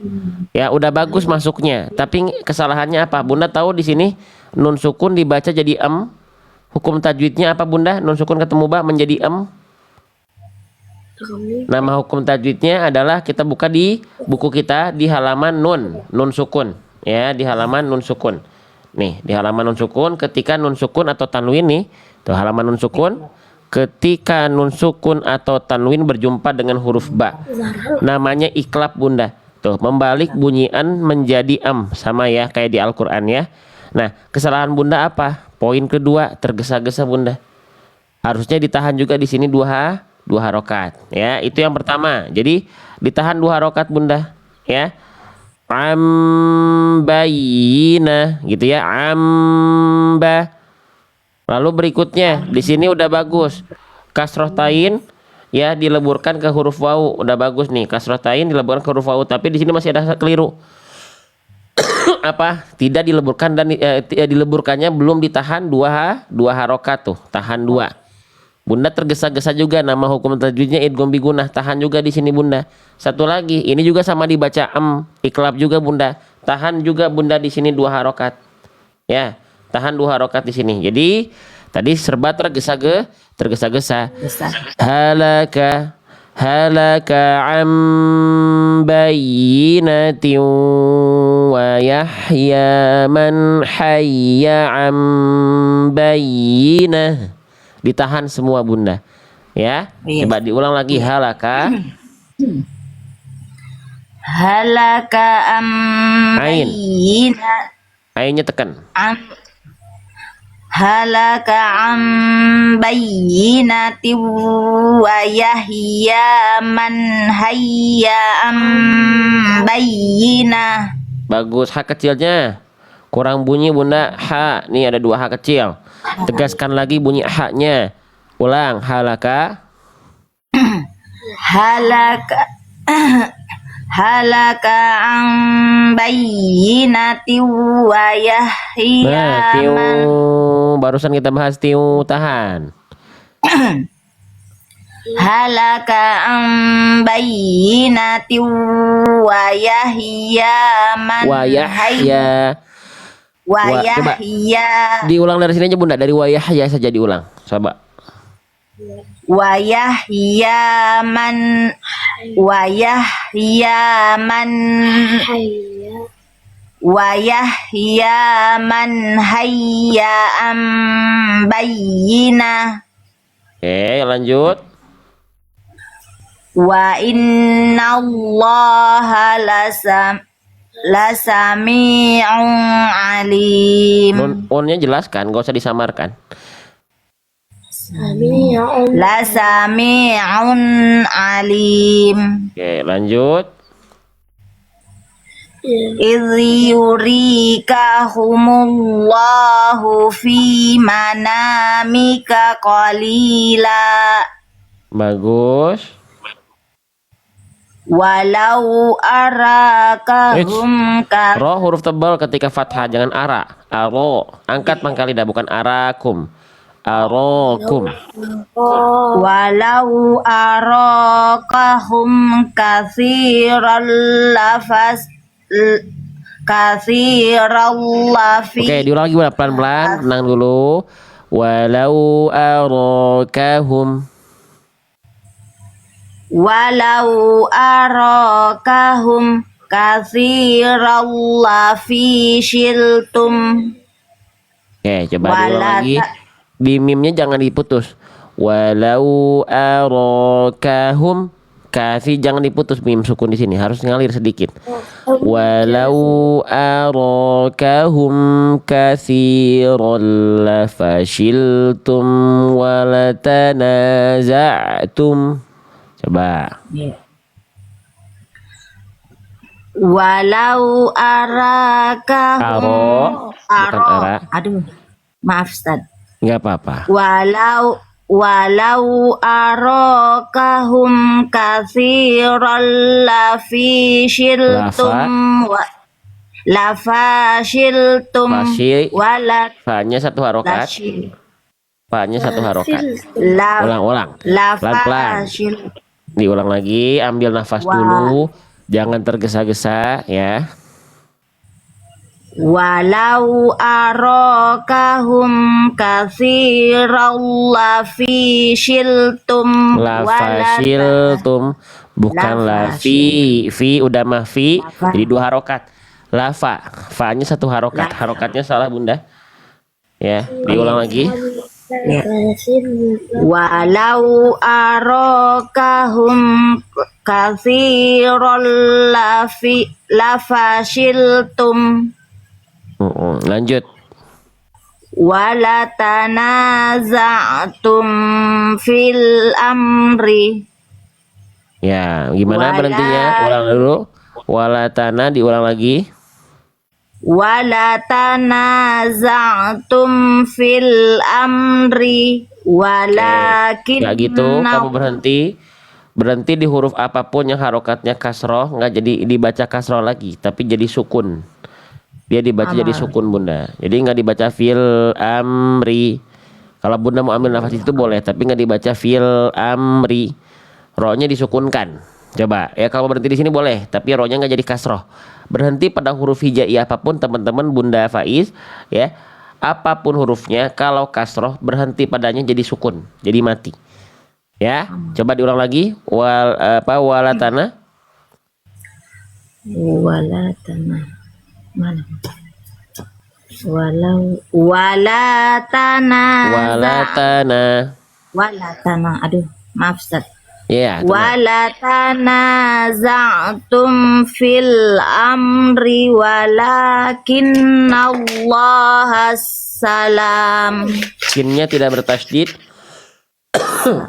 Ya, udah bagus masuknya. Tapi kesalahannya apa? Bunda tahu di sini nun sukun dibaca jadi em. Hukum tajwidnya apa Bunda? Nun sukun ketemu ba menjadi em. Nama hukum tajwidnya adalah kita buka di buku kita di halaman nun sukun. Ya, di halaman nun sukun. Nih, di halaman nun sukun ketika nun sukun atau tanwin nih, tuh halaman nun sukun. Ketika nun sukun atau tanwin berjumpa dengan huruf ba, namanya iklab Bunda. Tuh, membalik bunyian menjadi am, sama ya kayak di Al-Qur'an ya. Nah, kesalahan Bunda apa? Poin kedua, tergesa-gesa Bunda. Harusnya ditahan juga di sini dua harokat ya. Itu yang pertama. Jadi ditahan 2 harokat Bunda ya. Ambayina gitu ya. Amba. Lalu berikutnya di sini udah bagus. Kasroh tain ya dileburkan ke huruf wau. Udah bagus nih. Kasroh tain dileburkan ke huruf wau, tapi di sini masih ada keliru. Apa? Tidak dileburkan dan dileburkannya belum ditahan 2 harokat tuh. Tahan 2. Bunda tergesa-gesa juga, nama hukum tajwidnya idgham bigunah, tahan juga di sini Bunda. Satu lagi, ini juga sama dibaca iklab juga Bunda. Tahan juga Bunda di sini 2 harokat. Ya, tahan 2 harokat di sini. Jadi tadi serba tergesa-gesa. Halaka am bayyinatin wa yahya man hayya am bayyinah. Ditahan semua Bunda ya. Iya. Coba diulang lagi. Halaka Ain. Ainnya tekan. Halaka am bayyinati wa yahya man hayya am bayyinah. Bagus. H kecilnya kurang bunyi Bunda. H nih ada 2 H kecil. Tegaskan lagi bunyi H-nya. Ulang. Halaka am bayyinati wa yahya tiu. man Barusan kita bahas tiu. Tahan. halaka am bayyinati wa yahya man Wa yahya. wa Coba yahya diulang dari sini aja Bunda. Dari wa yahya saja diulang. Coba. wa yahya man wa yahya man hayya am bayyinah. Oke, lanjut. Wa inna allaha lasami'un alim. Unnya jelas kan, gak usah disamarkan. Lasami'un alim. Oke, lanjut. Idh yurikahumullahu fi manamika qalila. Bagus. Walau arakahum Ro huruf tebal ketika fathah, jangan ara. Aro, angkat pangkal lidah bukan arakum. Arokum. walau arakahum kathiran lafi. Oke, diulang lagi Bunda, pelan-pelan, tenang dulu. Walau arakahum. Walau arakahum kathiran lafi shiltum. Oke, coba diulang lagi. Di mimnya jangan diputus. Walau arakahum. Kasih jangan diputus mim sukun di sini, harus ngalir sedikit. Walau arakahum katsiran lafashiltum walatanaza'tum. Coba. Walau arakahum Bukan ara. Aduh, maaf Ustaz. Enggak apa-apa. Walau walau arakahum katsiran lafi syiltum wa lafashiltum Fashi, wala fa-nya satu harokat, lashil fa-nya satu harokat. la Ulang-ulang, pelan-pelan. lafashil Diulang lagi, ambil nafas wa dulu, jangan tergesa-gesa ya. walau arakahum katsiran lafi syiltum wala Lafashiltum, bukan lafashil lafi, fi udah mahfi, lafa jadi dua harokat. Lafa, fa-nya satu harokat, lafa harokatnya salah bunda. Ya, oh ya diulang lagi. ya walau arakahum katsiran lafashiltum Lanjut. wala tanaza'tum fil amri Ya, gimana berhentinya? wala Ulang dulu. Walatana diulang lagi. wala tanaza'tum fil amri Oke, nggak gitu. walakinna Kamu berhenti. Berhenti di huruf apapun yang harokatnya kasroh, nggak jadi dibaca kasroh lagi, tapi jadi sukun. Dia dibaca jadi amal sukun bunda. Jadi nggak dibaca fil amri. Kalau bunda mau ambil nafas itu boleh, tapi nggak dibaca fil amri. Rohnya disukunkan. Coba ya kalau berhenti di sini boleh, tapi rohnya nggak jadi kasroh. Berhenti pada huruf hijaiyah apapun teman-teman Bunda Faiz ya. Apapun hurufnya kalau kasroh berhenti padanya jadi sukun, jadi mati. Ya, coba diulang lagi. Walatana. wala tanah mana wala Walatana. tanah aduh maaf Ustaz Ya, tenang. wala tanaza'tum fil amri walakinnallaha salam Sinnya tidak bertasydid.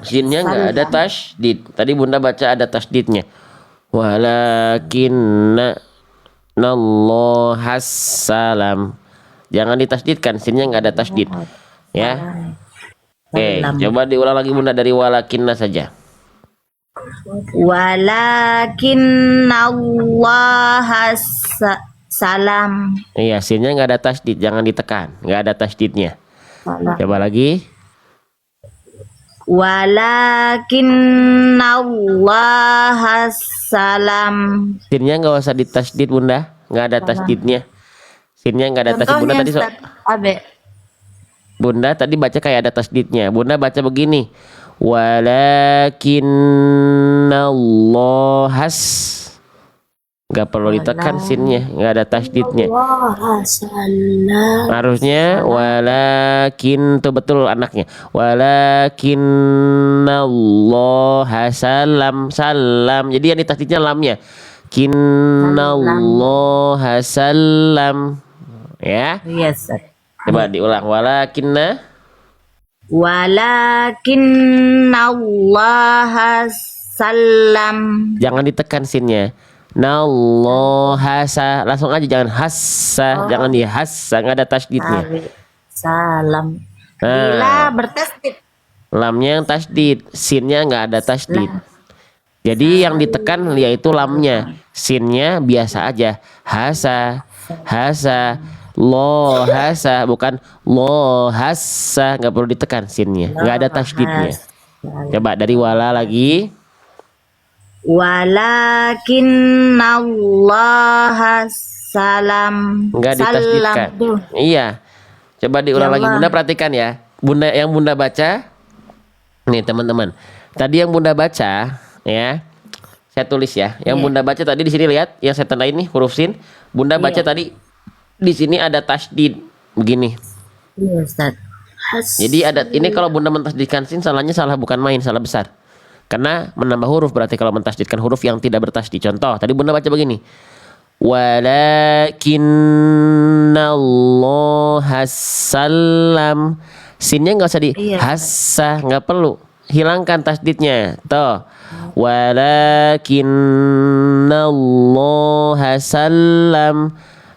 Sinnya nggak ada salam tasydid. Tadi Bunda baca ada tasydidnya. Walakinna nallohas salam. Jangan ditasydidkan, sinnya nggak ada tasydid. Ya. Oke, salam coba diulang lagi Bunda dari walakinna saja. walakinnallaha salam Iya, sinnya nggak ada tasydid, jangan ditekan, nggak ada tasydidnya. salam Coba lagi. walakinnallaha salam Sinnya nggak usah ditasydid Bunda, nggak ada salam tasydidnya. Sinnya nggak ada tasydid. Bunda contohnya tadi Ustaz Abe Bunda tadi baca kayak ada tasydidnya. Bunda baca begini. Walakinnallahas. Nggak perlu ditekan sinnya, nggak ada tasydidnya. walakinnallaha salam Harusnya salam walakin tuh betul anaknya. Walakinnallaha salam salam. Jadi yang ditasydidnya lamnya. salam Kinnallaha salam. Ya. yes Ustaz. Coba diulang. walakinnallaha salam Jangan ditekan sinnya. Nallohasa. Langsung aja jangan hassa. Jangan di hassa. Nggak ada tasydidnya. salam bila Nah, bertasydid lamnya yang tasydid. Sinnya nggak ada tasydid. lah Jadi yang ditekan yaitu lamnya. Sinnya biasa aja. Hasa. Hasa. Lo hasa. Bukan lo hasa. Nggak perlu ditekan sinnya. Nggak ada tasydidnya. Coba dari wala lagi. walakinnallaha salam Nggak salam ditasydidkan. tuh Iya. Coba ya diulang lagi. Allah Bunda perhatikan ya. Bunda yang Bunda baca. Nih teman-teman. Tadi yang Bunda baca ya. Saya tulis ya. Yang iya Bunda baca tadi di sini lihat yang saya tandain nih huruf sin. Bunda baca iya tadi di sini ada tasydid begini. iya Ustaz Jadi ada ini kalau Bunda mentasydidkan sin salahnya salah bukan main, salah besar. Karena menambah huruf berarti kalau mentasydidkan huruf yang tidak bertasydid. Contoh, tadi Bunda baca begini. Walakinnallahas salam. Sinnya nggak usah di iya Ustaz hassa, nggak perlu. Hilangkan tasydidnya. Tuh. Walakinnallahas salam.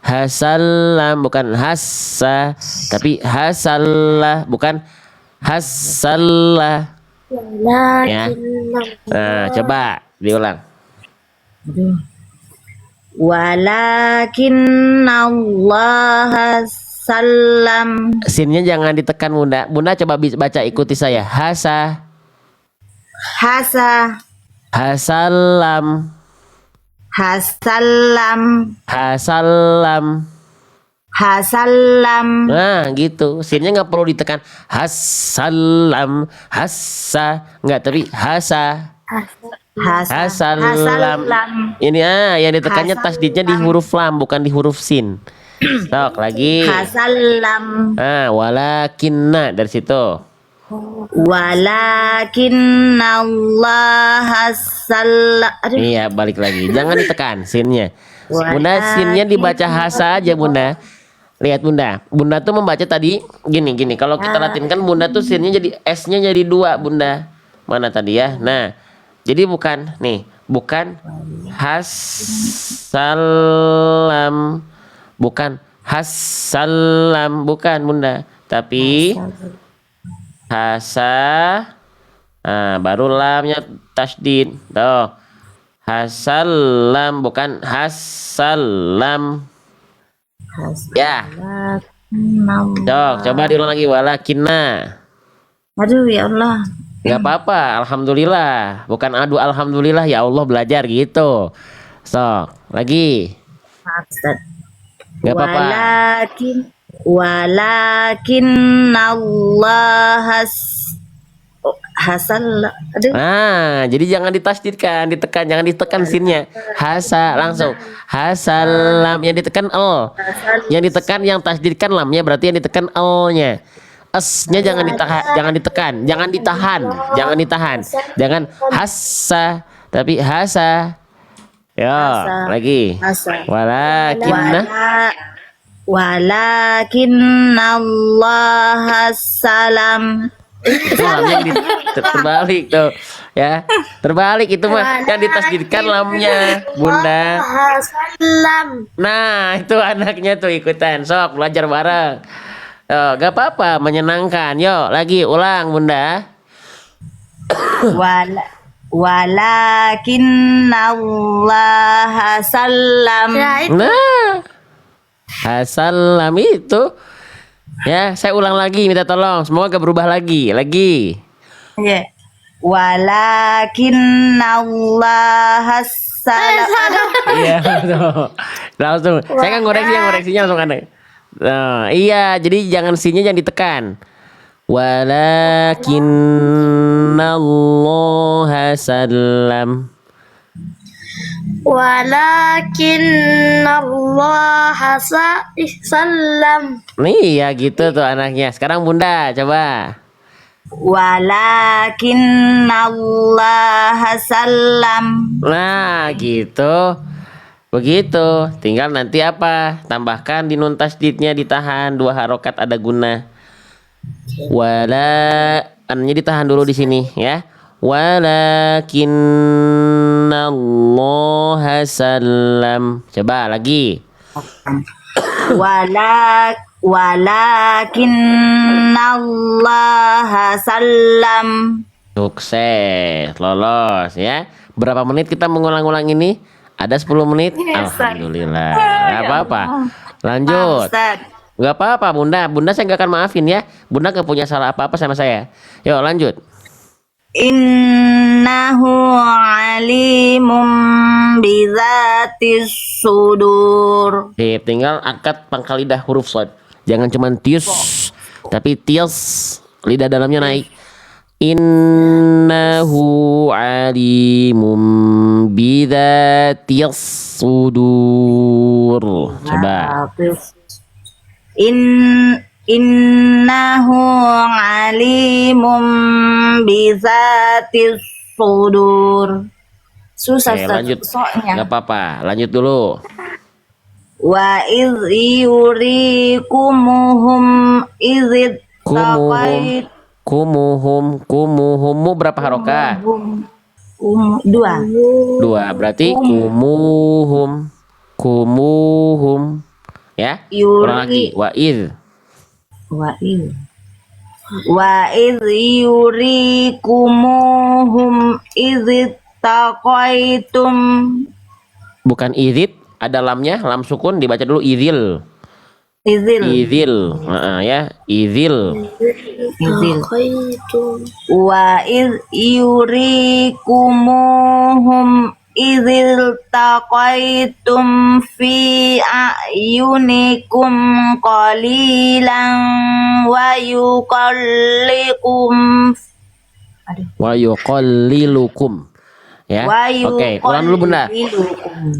Hasalam bukan hassa, tapi hasalah bukan Hasalla. Ya. walakinna Nah, coba diulang. Aduh. Walakinnallaha salam. Sinnya jangan ditekan Bunda. Bunda coba baca ikuti saya. Hasa Hasalam. hasalam Hasalam. hasalam Nah, gitu. Sinnya nggak perlu ditekan. Hasalam. Nggak, tapi Hasalam. hasalam Ini yang ditekannya tasdidnya di huruf lam, bukan di huruf sin. Sok lagi. hasalam Walakinna dari situ. walakinnallaha salam. Aduh. Iya, balik lagi. Jangan ditekan sinnya. Bunda, Walakin- sinnya dibaca hasa aja Bunda. Lihat Bunda. Bunda tuh membaca tadi gini. Kalau kita latinkan Bunda tuh sinnya jadi S-nya jadi 2 Bunda. Mana tadi ya? Nah, jadi bukan hasalam. Bukan hasalam, bukan Bunda. Tapi hasa. Nah, baru lamnya tasdid. Tuh. Hasalam, bukan hasalam. Ya. Dok, coba diulang lagi. Walakinna. Aduh ya Allah. Nggak apa-apa, alhamdulillah. Bukan aduh alhamdulillah ya Allah belajar gitu. Sok, lagi. Maaf, Ustaz. Nggak apa-apa. Walakinnallaha hasal. Aduh. Nah, jadi jangan ditasdidkan, jangan ditekan sinnya. Hasa langsung. Hasalam yang ditekan el. Yang ditekan yang tasdidkan lamnya berarti yang ditekan el-nya. S-nya jangan ditekan, jangan ditahan. Jangan hasa, tapi hasa. Yo, lagi. Hasa. Walakinna. Walakinnallaha salam. Itu lamnya terbalik tuh, ya. Terbalik itu mah yang ditasdidkan lamnya, Bunda. salam Nah, itu anaknya tuh ikutan. Sok belajar bareng. Oh, gak apa-apa, menyenangkan. Yuk, lagi ulang, Bunda. Walakinnallaha salam. ya itu Nah, hasalam itu. Ya, saya ulang lagi, minta tolong. Semoga gak berubah lagi. Lagi. Ya. Walakinnallaha salam. Iya, langsung. Saya kan ngoreksinya langsung ada. Nah, iya, jadi jangan sinnya jangan ditekan. Walakinnallaha salam. walakinnallaha salam Nih ya gitu tuh anaknya. Sekarang Bunda coba. Walakinnallaha salam. Nah, gitu. Begitu. Tinggal nanti apa? Tambahkan di nun tasdidnya ditahan 2 harokat ada guna. Annya ditahan dulu di sini ya. Walakinnallaha salam. Coba lagi. Walakinnallaha salam. Sukses, lolos ya. Berapa menit kita mengulang-ulang ini? Ada 10 menit? Alhamdulillah. Gak apa-apa. Lanjut. Ustaz. Gak apa-apa Bunda. Bunda saya gak akan maafin ya. Bunda gak punya salah apa-apa sama saya. Yuk lanjut. Innahu alimum bizatis sudur. Tinggal angkat pangkal lidah huruf shad. Jangan cuman tius, tapi tius. Lidah dalamnya naik. Innahu alimum bizatis sudur. Coba. Innahu alimum bizatis sudur. Susah Oke, Ustaz, lanjut. soalnya. Gak apa-apa. Lanjut dulu. Wa iz yurikumuhum izid taqait Kumuhum berapa harokat? 2. 2. Berarti kumuhum. Ya. Ulang lagi. Wa iz. Wa iz Wa idh yurikumuhum idh taqaitum. Bukan idzit, ada lamnya, lam sukun dibaca dulu idzil. Idzil. Idzil. Ya, idzil. Idzil. Taqaitum. Wa idh yurikumuhum idh taqaitum fi a'yunikum qalilan wa yuqallikum. Aduh. Wa yuqallilukum. Ya. Wa Oke, ulang dulu Bunda. yuqallilukum.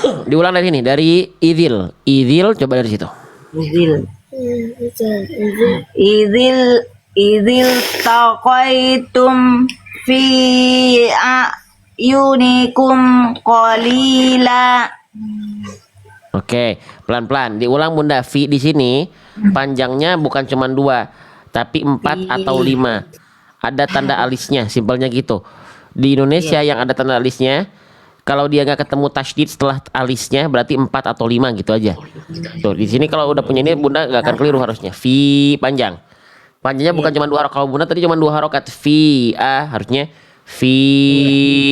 Diulang dari sini, dari idzil. Idzil coba dari situ. Idzil. Idzil. Idil taqaitum fi a'yunikum qalila. Oke, pelan-pelan diulang Bunda. Fi di sini panjangnya bukan cuma 2, tapi 4 atau 5. Ada tanda alisnya, simpelnya gitu. Di Indonesia yang ada tanda alisnya, kalau dia nggak ketemu tasydid setelah alisnya berarti 4 atau 5 gitu aja. Tuh, di sini kalau udah punya ini Bunda nggak akan keliru harusnya. Fi panjang. Panjangnya bukan cuma 2 harokat. Kalau Bunda tadi cuma 2 harokat. Fi a harusnya fi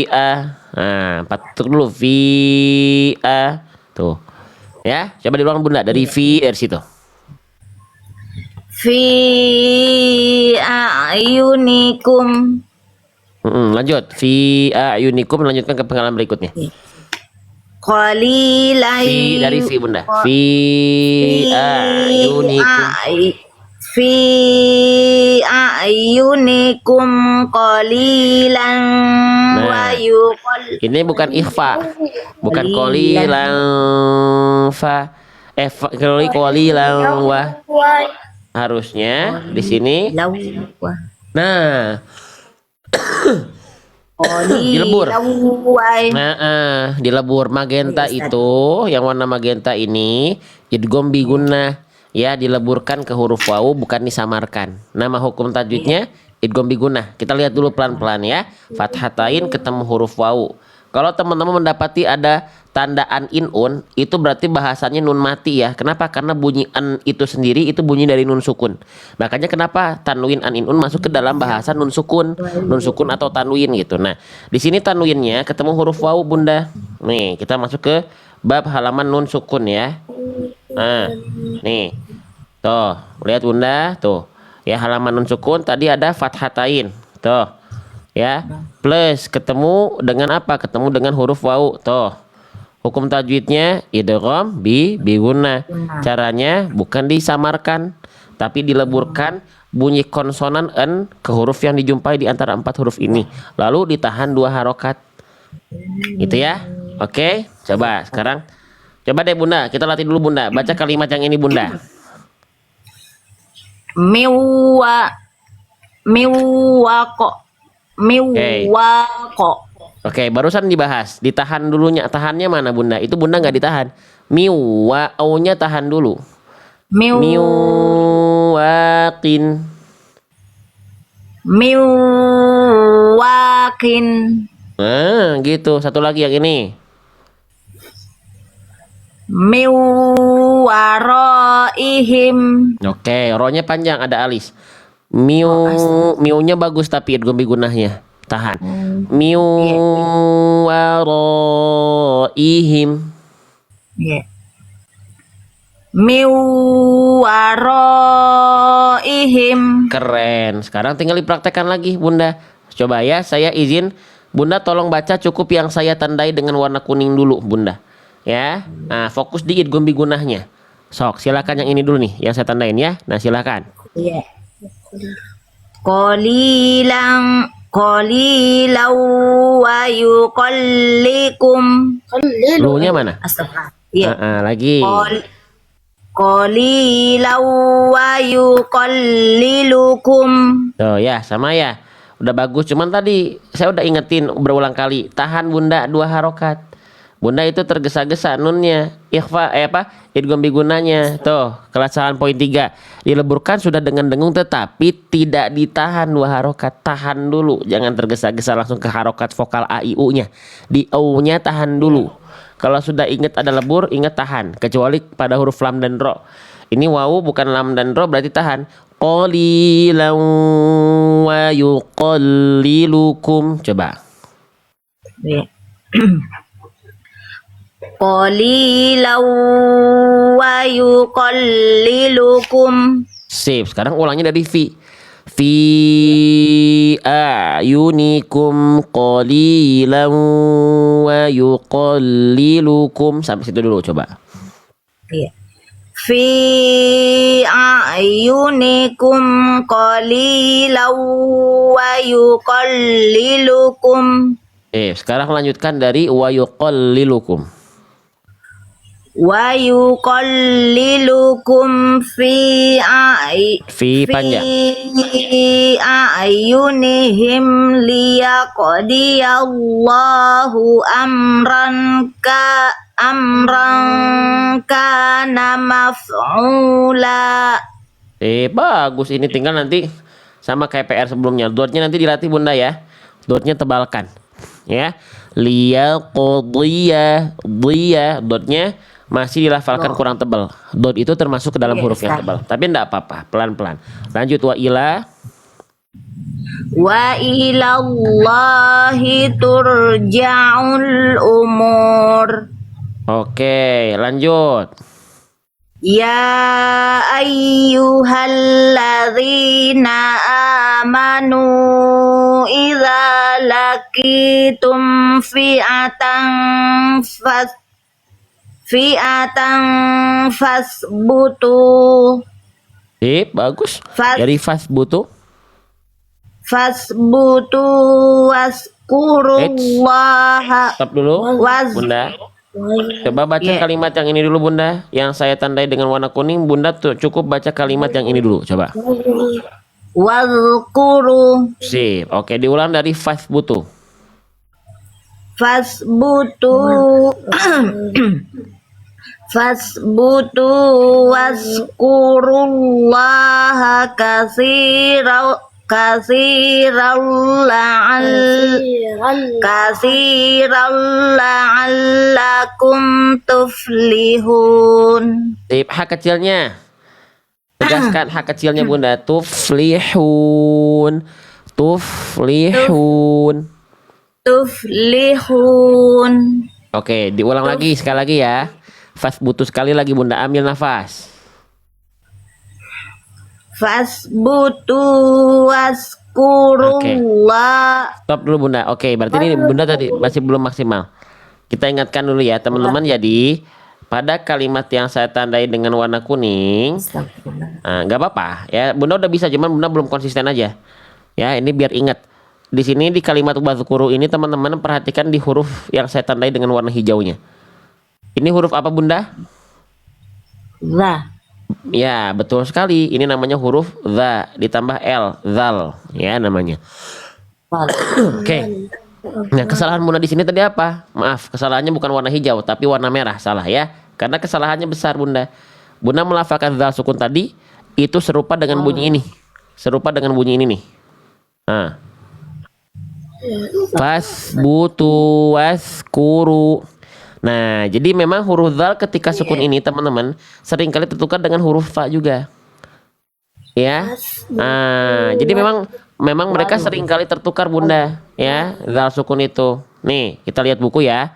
a. Nah, 4 dulu fi a. Tuh. Ya, coba diulang Bunda dari fi dari situ. Fi a'yunikum. Lanjut. Fi ayunikum, lanjutkan ke pengalaman berikutnya. Qalilai. Fi dari fi Bunda. Fi ayunikum. Fi a'yunikum qalilan wa yuqal. Ini bukan ikhfa. Bukan qalilan fa. Qalilan wa. Harusnya di sini. Nah, dilebur. Dilebur magenta itu, yang warna magenta ini idgham bi gunnah. Ya, dileburkan ke huruf wawu, bukan disamarkan. Nama hukum tajwidnya idgham bi gunnah. Kita lihat dulu pelan-pelan ya. Fathatain ketemu huruf wawu. Kalau teman-teman mendapati ada tanda an inun, itu berarti bahasanya nun mati ya. Kenapa? Karena bunyi an itu sendiri itu bunyi dari nun sukun. Makanya kenapa tanwin an inun masuk ke dalam bahasa nun sukun atau tanwin gitu. Nah, di sini tanwinnya ketemu huruf wawu Bunda. Nih, kita masuk ke bab halaman nun sukun ya. Nah, nih. Tuh, lihat Bunda, tuh. Ya, halaman nun sukun tadi ada fathatain. Tuh. Ya, plus ketemu dengan apa? Ketemu dengan huruf wawu. Tuh. Hukum tajwidnya idgham bi gunnah. Caranya bukan disamarkan, tapi dileburkan bunyi konsonan en ke huruf yang dijumpai di antara 4 huruf ini. Lalu ditahan 2 harokat. Gitu ya. Oke, coba sekarang. Coba deh Bunda, kita latih dulu Bunda. Baca kalimat yang ini Bunda. Miwako. Oke, barusan dibahas. Ditahan dulunya. Tahannya mana Bunda? Itu Bunda nggak ditahan. Miwa'u-nya tahan dulu. Miwaqin. Miwakin. Nah, gitu. Satu lagi yang ini. Miwaraihim. Oke, ro-nya panjang ada alis. Miu-nya bagus tapi idgham bi gunnahnya. Tahan. Miwaraihim. Yeah. Miwaraihim. Keren. Sekarang tinggal dipraktekkan lagi Bunda. Coba ya, saya izin Bunda tolong baca cukup yang saya tandai dengan warna kuning dulu Bunda. Ya. Nah, fokus di idgham bi gunnahnya. Sok, silakan yang ini dulu nih yang saya tandain ya. Nah, silakan. Iya. Qalilan wa yuqallikum. Lu-nya mana? Astagfirullah. Iya. Lagi. Qalilan wa yuqallilukum. Tuh ya, sama ya. Udah bagus, cuman tadi saya udah ingetin berulang kali. Tahan Bunda 2 harokat. Bunda itu tergesa-gesa nunnya. Ikhfa idgham bi gunnahnya. Tuh, kesalahan poin 3. Dileburkan sudah dengan dengung tetapi tidak ditahan 2 harokat. Tahan dulu, jangan tergesa-gesa langsung ke harokat vokal a i u-nya. Di u-nya tahan dulu. Kalau sudah ingat ada lebur, ingat tahan. Kecuali pada huruf lam dan ro. Ini wawu bukan lam dan ro, berarti tahan. Qalilan wa yuqallilukum. Coba. Ya. Qalilan wa yuqallilukum. Sip. Sekarang ulangnya dari fi. Fi ayunikum qalilan wa yuqallilukum. Sampai situ dulu coba. Iya. Fi a'yunikum qalilan wa yuqallilukum. Sekarang lanjutkan dari wa yuqallilukum. Wa yuqallilukum fi Panjang. a'yunihim liyaqdiyallahu amran kana maf'ula. Bagus, ini tinggal nanti sama kayak PR sebelumnya. Dotnya nanti dilatih Bunda ya. Dotnya tebalkan. Ya. Liyaqdiya, dotnya masih dilafalkan kurang tebal. Dot itu termasuk ke dalam huruf yang tebal. Tapi enggak apa-apa, pelan-pelan. Lanjut wa ila. Wa ilallahi turja'ul umur. Oke, lanjut. Ya ayyuhalladzina amanu idza laqitum fi'atan fasbutu. Bagus. Dari fasbutu. Fasbutu waskurullaha. Stop dulu, Bunda. Coba baca kalimat yang ini dulu Bunda. Yang saya tandai dengan warna kuning, Bunda cukup baca kalimat yang ini dulu. Coba. Wazkuru. Sip. Oke, diulang dari fasbutu. Fasbutu. Fasbutu waskurullaha katsiran la'allakum tuflihun. Hak kecilnya. Tegaskan hak kecilnya Bunda. Tuflihun. Oke, diulang lagi sekali lagi ya. Fasbutu sekali lagi Bunda, ambil nafas. Fasbutu waskurullah. Stop dulu Bunda. Oke, berarti ini Bunda tadi masih belum maksimal. Kita ingatkan dulu ya teman-teman. Jadi pada kalimat yang saya tandai dengan warna kuning, nggak apa-apa ya. Bunda udah bisa, cuman Bunda belum konsisten aja. Ya, ini biar ingat. Di sini di kalimat wazkuru ini teman-teman perhatikan di huruf yang saya tandai dengan warna hijaunya. Ini huruf apa Bunda? Za. Ya, betul sekali. Ini namanya huruf za ditambah l, zal ya namanya. Oke. Nah, kesalahan Bunda di sini tadi apa? Maaf, kesalahannya bukan warna hijau tapi warna merah, salah ya. Karena kesalahannya besar Bunda. Bunda melafalkan zal sukun tadi itu serupa dengan bunyi ini. Serupa dengan bunyi ini nih. Nah. Fasbutu waskuru. Nah, jadi memang huruf zal ketika sukun ini teman-teman seringkali tertukar dengan huruf fa juga. Ya. Nah, jadi memang mereka seringkali tertukar Bunda, ya. Zal sukun itu. Nih, kita lihat buku ya.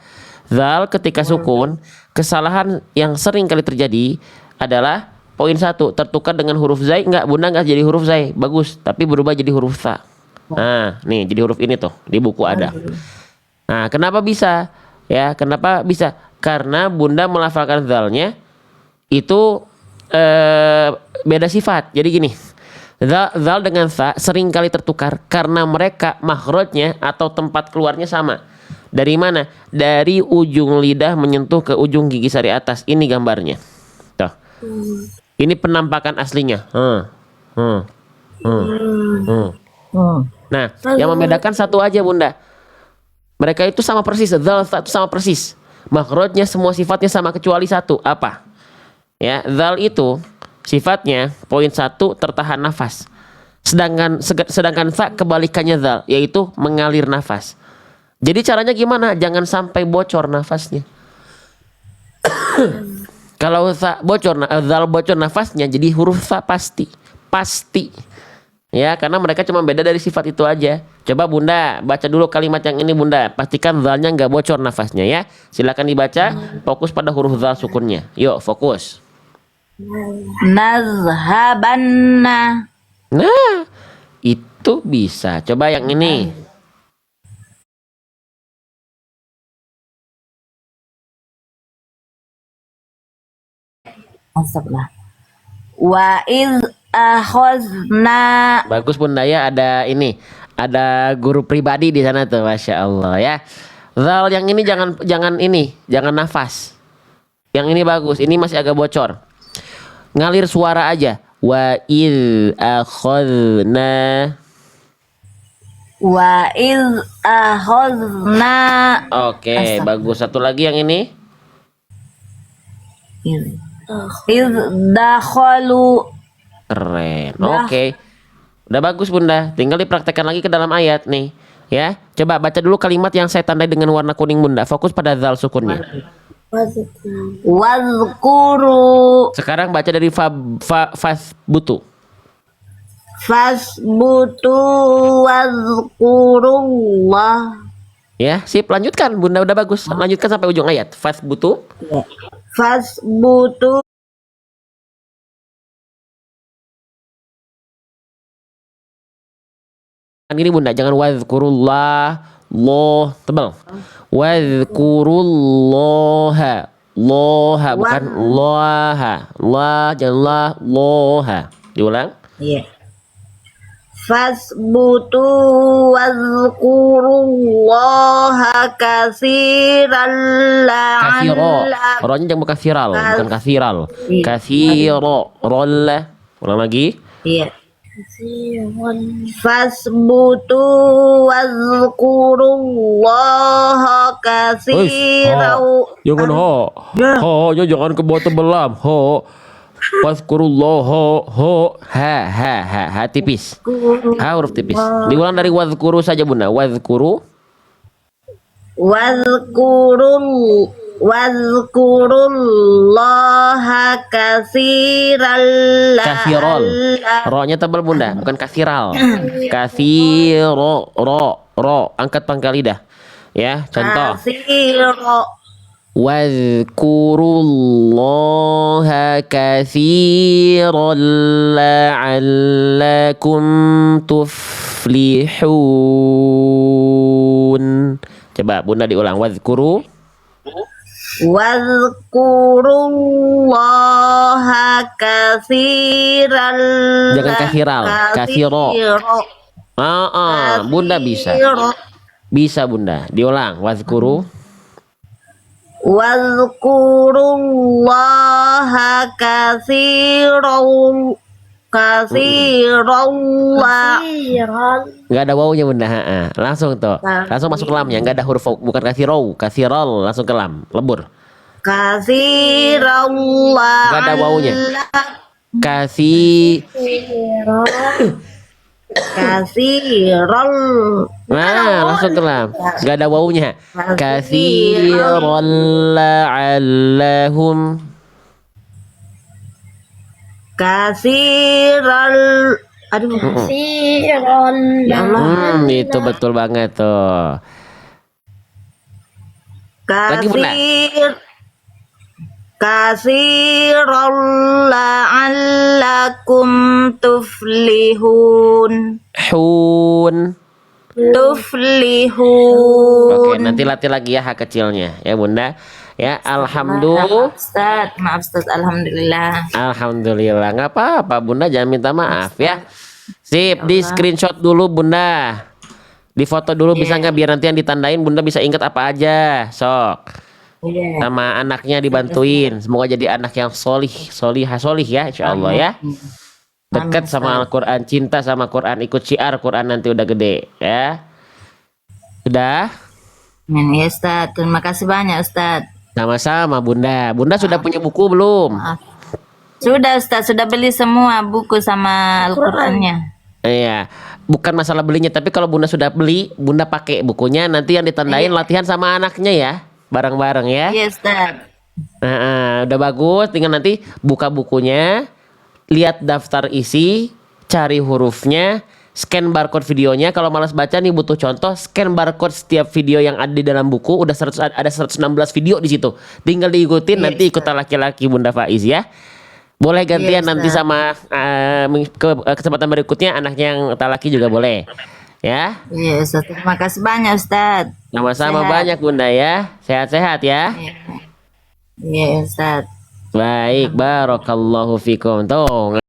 Zal ketika sukun, kesalahan yang sering kali terjadi adalah poin 1, tertukar dengan huruf zai. Enggak, Bunda enggak jadi huruf zai. Bagus, tapi berubah jadi huruf fa. Nah, nih jadi huruf ini tuh di buku ada. Nah, kenapa bisa? Ya, kenapa bisa? Karena Bunda melafalkan zalnya itu beda sifat. Jadi gini, zal dengan sa sering kali tertukar karena mereka makhrajnya atau tempat keluarnya sama. Dari mana? Dari ujung lidah menyentuh ke ujung gigi sari atas. Ini gambarnya. Tuh. Ini penampakan aslinya. Nah, yang membedakan satu aja Bunda. Mereka itu sama persis, zal itu sama persis. Makhrajnya semua sifatnya sama kecuali satu, apa? Ya, zal itu sifatnya poin 1 tertahan nafas. Sedangkan sa kebalikannya zal, yaitu mengalir nafas. Jadi caranya gimana? Jangan sampai bocor nafasnya. Kalau zal bocor nafasnya jadi huruf sa pasti. Pasti. Ya, karena mereka cuma beda dari sifat itu aja. Coba Bunda baca dulu kalimat yang ini Bunda. Pastikan zalnya nggak bocor nafasnya ya. Silakan dibaca. Fokus pada huruf zal sukunnya. Yuk, fokus. Nazhabanna. Nah, itu bisa. Coba yang ini. Astagfirullah. Wa iz akhadna. Bagus Bunda ya, ada ini. Ada guru pribadi di sana tuh, Masya Allah ya. Zal yang ini jangan nafas. Yang ini bagus, ini masih agak bocor. Ngalir suara aja. Wa iz akhadna. Wa iz akhadna. Oke, bagus. Satu lagi yang ini. Iz dakhalu. Keren. Oke. Udah bagus Bunda. Tinggal dipraktekkan lagi ke dalam ayat nih. Ya. Coba baca dulu kalimat yang saya tandai dengan warna kuning Bunda. Fokus pada zal sukunnya. Wazkuru. Sekarang baca dari fasbutu. Fasbutu wazkurullah. Ya, sip, lanjutkan Bunda, udah bagus. Lanjutkan sampai ujung ayat. Fasbutu. Fasbutu. Gini Bunda, jangan wazkurullah, loh, tebal. Wazkurullaha, loha, bukan loha. La, jangan la, loha. Diulang. Iya. Fasbutu wazkurullaha katsiran Kathiro. la'allakum. Rohnya jangan bukan viral, bukan kathiral. Kathiro, rolla. Ulang lagi. Iya. Fasbutu wazkurullaha katsiran. Jangan ho. Ho, jangan ke bawah tebelam. Ho. Wazkurullah ho ha tipis. Ha huruf tipis. Diulang dari wazkuru saja Bunda. Wazkuru. Wazkurullaha katsiran Kathirol. Ro-nya tebal Bunda, bukan kathiral. Kathiro, ro. Angkat pangkal lidah. Ya, contoh. Wazkurullaha katsiran la'allakum tuflihun. Coba Bunda diulang. Wazkurullaha katsiran. Jangan kathiral, kathiro. Bunda bisa. Bisa Bunda. Diulang. Wazkurullaha katsiran Nggak ada wawunya Bunda. Langsung tuh. Langsung masuk ke lamnya. Nggak ada huruf waw. Bukan kathirol. Langsung ke lam. Lebur. katsiran Nggak ada wawunya. katsiran. Nah, langsung ke lam. Nggak ada wawunya. Katsiran la'allahum. Katsiran. Aduh. Katsiran. Ya Allah. Itu betul banget tuh. Lagi Bunda. Katsiran la'allakum tuflihun. Tuflihun. Oke, nanti latih lagi ya hak kecilnya ya Bunda. Ya, alhamdulillah. Maaf Ustaz, alhamdulillah. Alhamdulillah, nggak apa-apa Bunda, jangan minta maaf ya. Sip, di screenshot dulu Bunda. Di foto dulu bisa nggak, biar nanti yang ditandain Bunda bisa ingat apa aja. Sok. Sama anaknya dibantuin. Semoga jadi anak yang solih ya, insya Allah ya. Dekat sama Al-Quran, cinta sama Quran, ikut syiar Quran nanti udah gede ya. Sudah? Ya Ustaz, terima kasih banyak Ustaz. Sama-sama Bunda. Bunda sudah punya buku belum? Sudah Ustaz, sudah beli semua buku sama Al-Qur'annya. Iya, bukan masalah belinya, tapi kalau Bunda sudah beli, Bunda pakai bukunya, nanti yang ditandain latihan sama anaknya ya, bareng-bareng ya. Iya Ustaz. Nah, udah bagus. Tinggal nanti buka bukunya, lihat daftar isi, cari hurufnya, scan barcode videonya. Kalau malas baca nih butuh contoh, scan barcode setiap video yang ada di dalam buku. Udah 100, ada 116 video di situ. Tinggal diikutin, Iya, nanti ikutan laki-laki Bunda Faiz ya. Boleh gantian Iya, nanti Ustaz. sama kesempatan berikutnya anaknya yang laki juga boleh. Ya, Iya, Ustaz. Terima kasih banyak, Ustaz. sama-sama Sehat. banyak Bunda ya. Sehat-sehat ya. Iya, Ustaz. Baik, barakallahu fikum. Tuh.